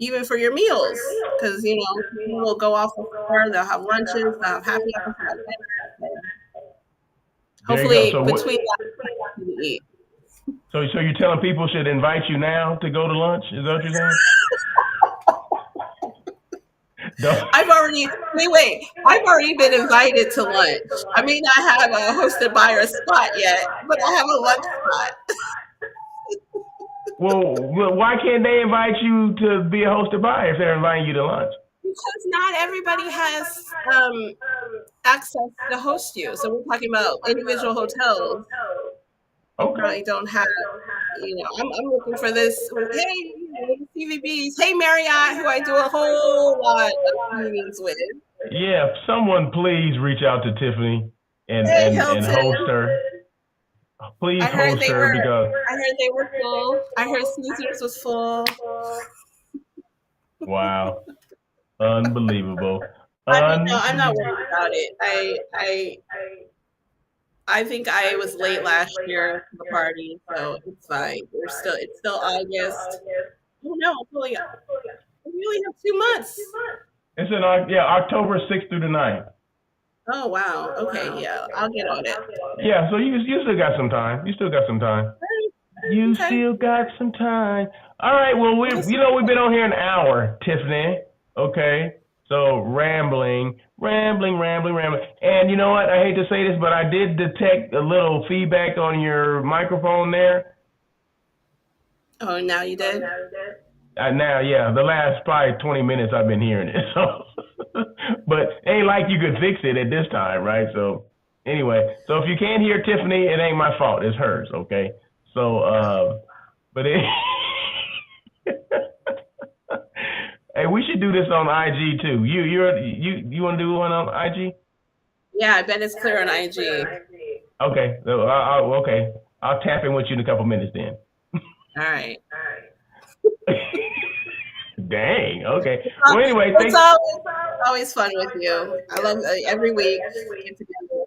even for your meals. Because, people will go off before, they'll have lunches, they'll have happy hours, they'll have dinner. Hopefully, between that, you eat. So you're telling people should invite you now to go to lunch? Is that what you're saying? I've already been invited to lunch. I may not have a hosted buyer spot yet, but I have a lunch spot. Well, why can't they invite you to be a hosted buyer if they're inviting you to lunch? Because not everybody has access to host you. So we're talking about individual hotels. You Okay. probably don't have, I'm looking for this. Hey, the CVBs. Hey, Marriott, who I do a whole lot of meetings with. Yeah, someone please reach out to Tiffany and Hey, and and Hilton. host her. Please I heard host they her were. because I heard they were full. I heard Caesars was full. wow, unbelievable, I mean, no, I'm not unbelievable. worried about it. I think I was late last year to the party, so it's fine. It's still August. Oh no, we only have 2 months. It's in yeah October 6th through the 9th. Oh wow. Okay, yeah, I'll get on it. Yeah, so you still got some time. You still got some time. You Okay. still got some time. All right. Well, we've been on here an hour, Tiffany. Okay. So rambling. And you know what? I hate to say this, but I did detect a little feedback on your microphone there. Oh, now you did? Now, yeah, the last probably 20 minutes I've been hearing it. So, but ain't like you could fix it at this time, right? So, anyway, so if you can't hear Tiffany, it ain't my fault. It's hers. Okay. So, but it, hey, we should do this on IG too. You want to do one on IG? Yeah, I bet it's clear on IG. Okay. So okay. I'll tap in with you in a couple minutes then. All right. Dang. Okay. Uh, Well, anyway, It's always fun with you. I love every week get together,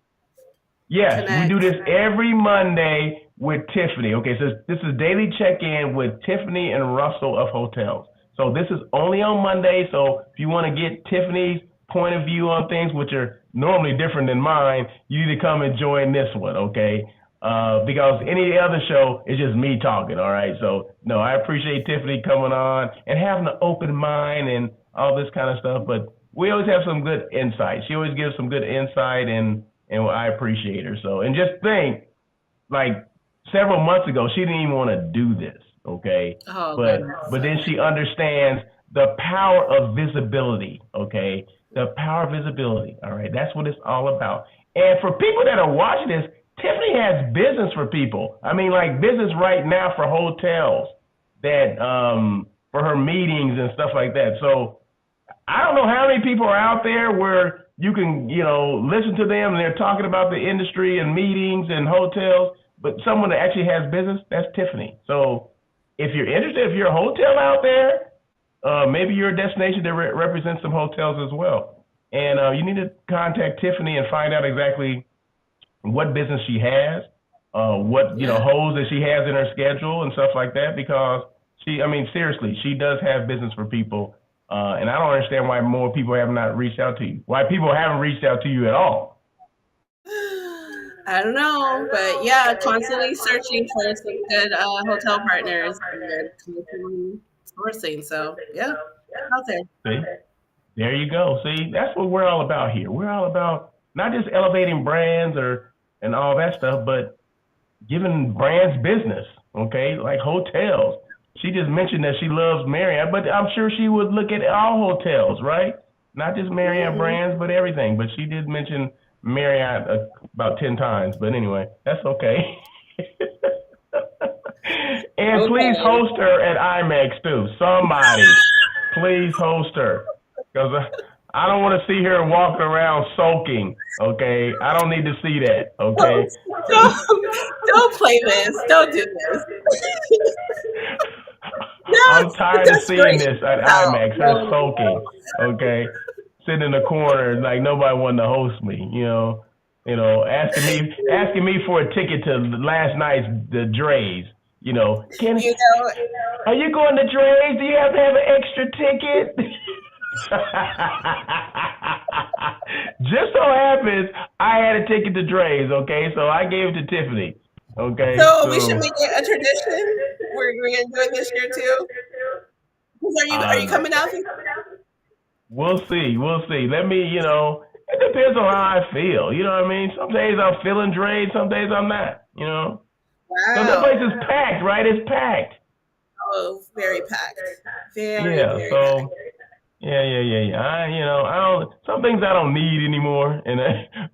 yes, we do connect. this every Monday with Tiffany. Okay, so this is daily check-in with Tiffany and Russell of Hotels. So this is only on Monday. So if you want to get Tiffany's point of view on things, which are normally different than mine, you need to come and join this one. Okay. Because any other show is just me talking. All right. So no, I appreciate Tiffany coming on and having an open mind and all this kind of stuff. But we always have some good insight. She always gives some good insight, and I appreciate her. So, and just think, like several months ago, she didn't even want to do this. Okay. Oh But goodness. but then she understands the power of visibility. Okay. The power of visibility. All right. That's what it's all about. And for people that are watching this, Tiffany has business for people. I mean, like business right now for hotels that for her meetings and stuff like that. So I don't know how many people are out there where you can, listen to them and they're talking about the industry and meetings and hotels, but someone that actually has business, that's Tiffany. So if you're interested, if you're a hotel out there, maybe you're a destination that represents some hotels as well. And you need to contact Tiffany and find out exactly what business she has, what Yeah. holes that she has in her schedule and stuff like that. Because I mean, seriously, she does have business for people, and I don't understand why more people have not reached out to you. Why people haven't reached out to you at all? I don't know, but yeah, constantly searching for some good hotel partners and constantly sourcing. So yeah, it's out there. See, there you go. See, that's what we're all about here. We're all about not just elevating brands or and all that stuff, but giving brands business, okay? Like hotels. She just mentioned that she loves Marriott, but I'm sure she would look at all hotels, right? Not just Marriott Hmm. brands, but everything. But she did mention Marriott about 10 times. But anyway, that's okay. And please Okay. host her at IMAX too. Somebody, please host her. Because I don't want to see her walking around soaking, okay? I don't need to see that, okay? Don't, don't play this. Don't do this. No, I'm tired of that's seeing great. this at No, IMAX, her no, soaking, no. okay? Sitting in the corner like nobody wanted to host me, asking me for a ticket to last night's the Dre's, can You know, are you going to Dre's? Do you have to have an extra ticket? Just so happens I had a ticket to Dre's, okay? So I gave it to Tiffany. Okay, so we should so make it a tradition. We're gonna do it this year too. 'Cause are you uh, coming out? we'll see. We'll see. Let me, it depends on how I feel. You know what I mean? Some days I'm feeling drained, some days I'm not, Because that place Wow. is packed, right? It's packed. Oh, very packed. Very, Yeah, very packed. so Yeah. I don't. Some things I don't need anymore, and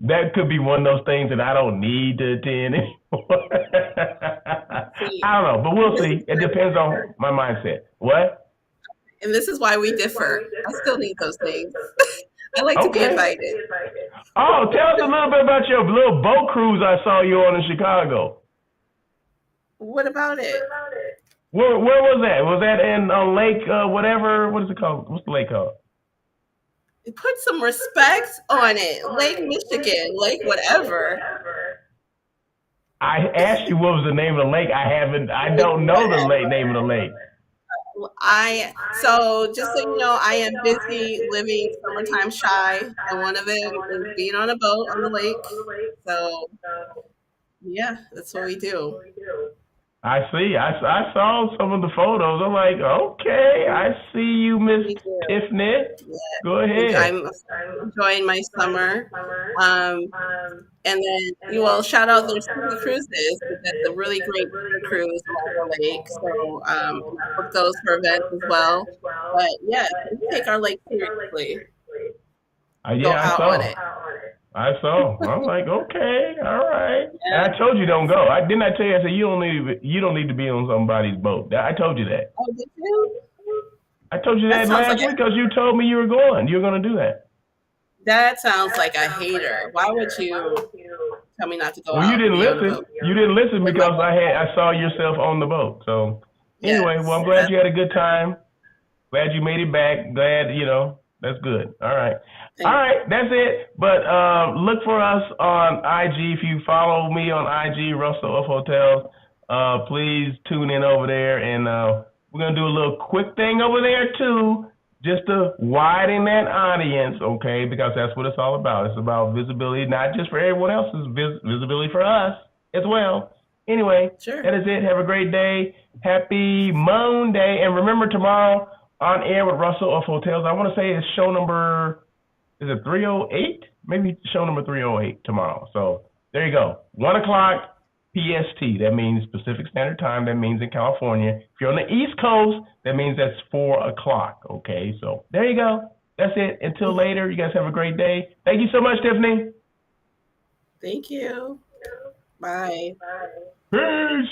that could be one of those things that I don't need to attend anymore. See, I don't know, but and we'll this is see. It depends on my mindset. What? and this is why we differ. I still need those things. I like to be Okay. invited. Oh, tell us a little bit about your little boat cruise I saw you on in Chicago. What about it? Where was that? Was that in Lake whatever? What is it called? What's the lake called? Put some respect on it. Lake Michigan, Lake whatever. I asked you what was the name of the lake. I haven't. I Lake don't know the lake whatever. name of the lake. I so just so you know, I am busy living summertime shy, and one of them is being on a boat on the lake. So yeah, that's what we do. I see. I saw some of the photos. I'm like, okay, I see you, Miss We do. Tiffany. Go Yeah, ahead. I'm enjoying my summer. Um, and then you will shout out their city cruises because that's a really great city cruise along the lake. So and I book those for events as well. But yes, we take our lake seriously. We go Yeah, I out on saw. it. I saw. I'm like, okay, all right. And Yeah. I told you don't go. I didn't. I tell you. I said you don't need to be on somebody's boat. I told you that. Oh, did you? I told you That that sounds like last week because you told me you were going. You were going to do that. that sounds like a hater. Why would you tell me not to go Well, you out and didn't be on a listen. boat You didn't listen with my because boat? I saw yourself on the boat. So anyway, well, Yes, I'm glad that's you had a good time. Glad you made it back. Glad that's good. All right. All thank right, that's it. But look for us on IG. If you follow me on IG, Russell of Hotels, please tune in over there, and we're gonna do a little quick thing over there too, just to widen that audience, okay? Because that's what it's all about. It's about visibility, not just for everyone else, it's visibility for us as well. Anyway, sure. that is it. Have a great day. Happy Monday, and remember tomorrow on air with Russell of Hotels. I want to say it's show number, is it 308? Maybe show number 308 tomorrow. So there you go. 1 o'clock PST. That means Pacific Standard Time. That means in California. If you're on the East Coast, that means that's 4 o'clock. Okay, so there you go. That's it. Until later, you guys have a great day. Thank you so much, Tiffany. Thank you. Bye. Peace.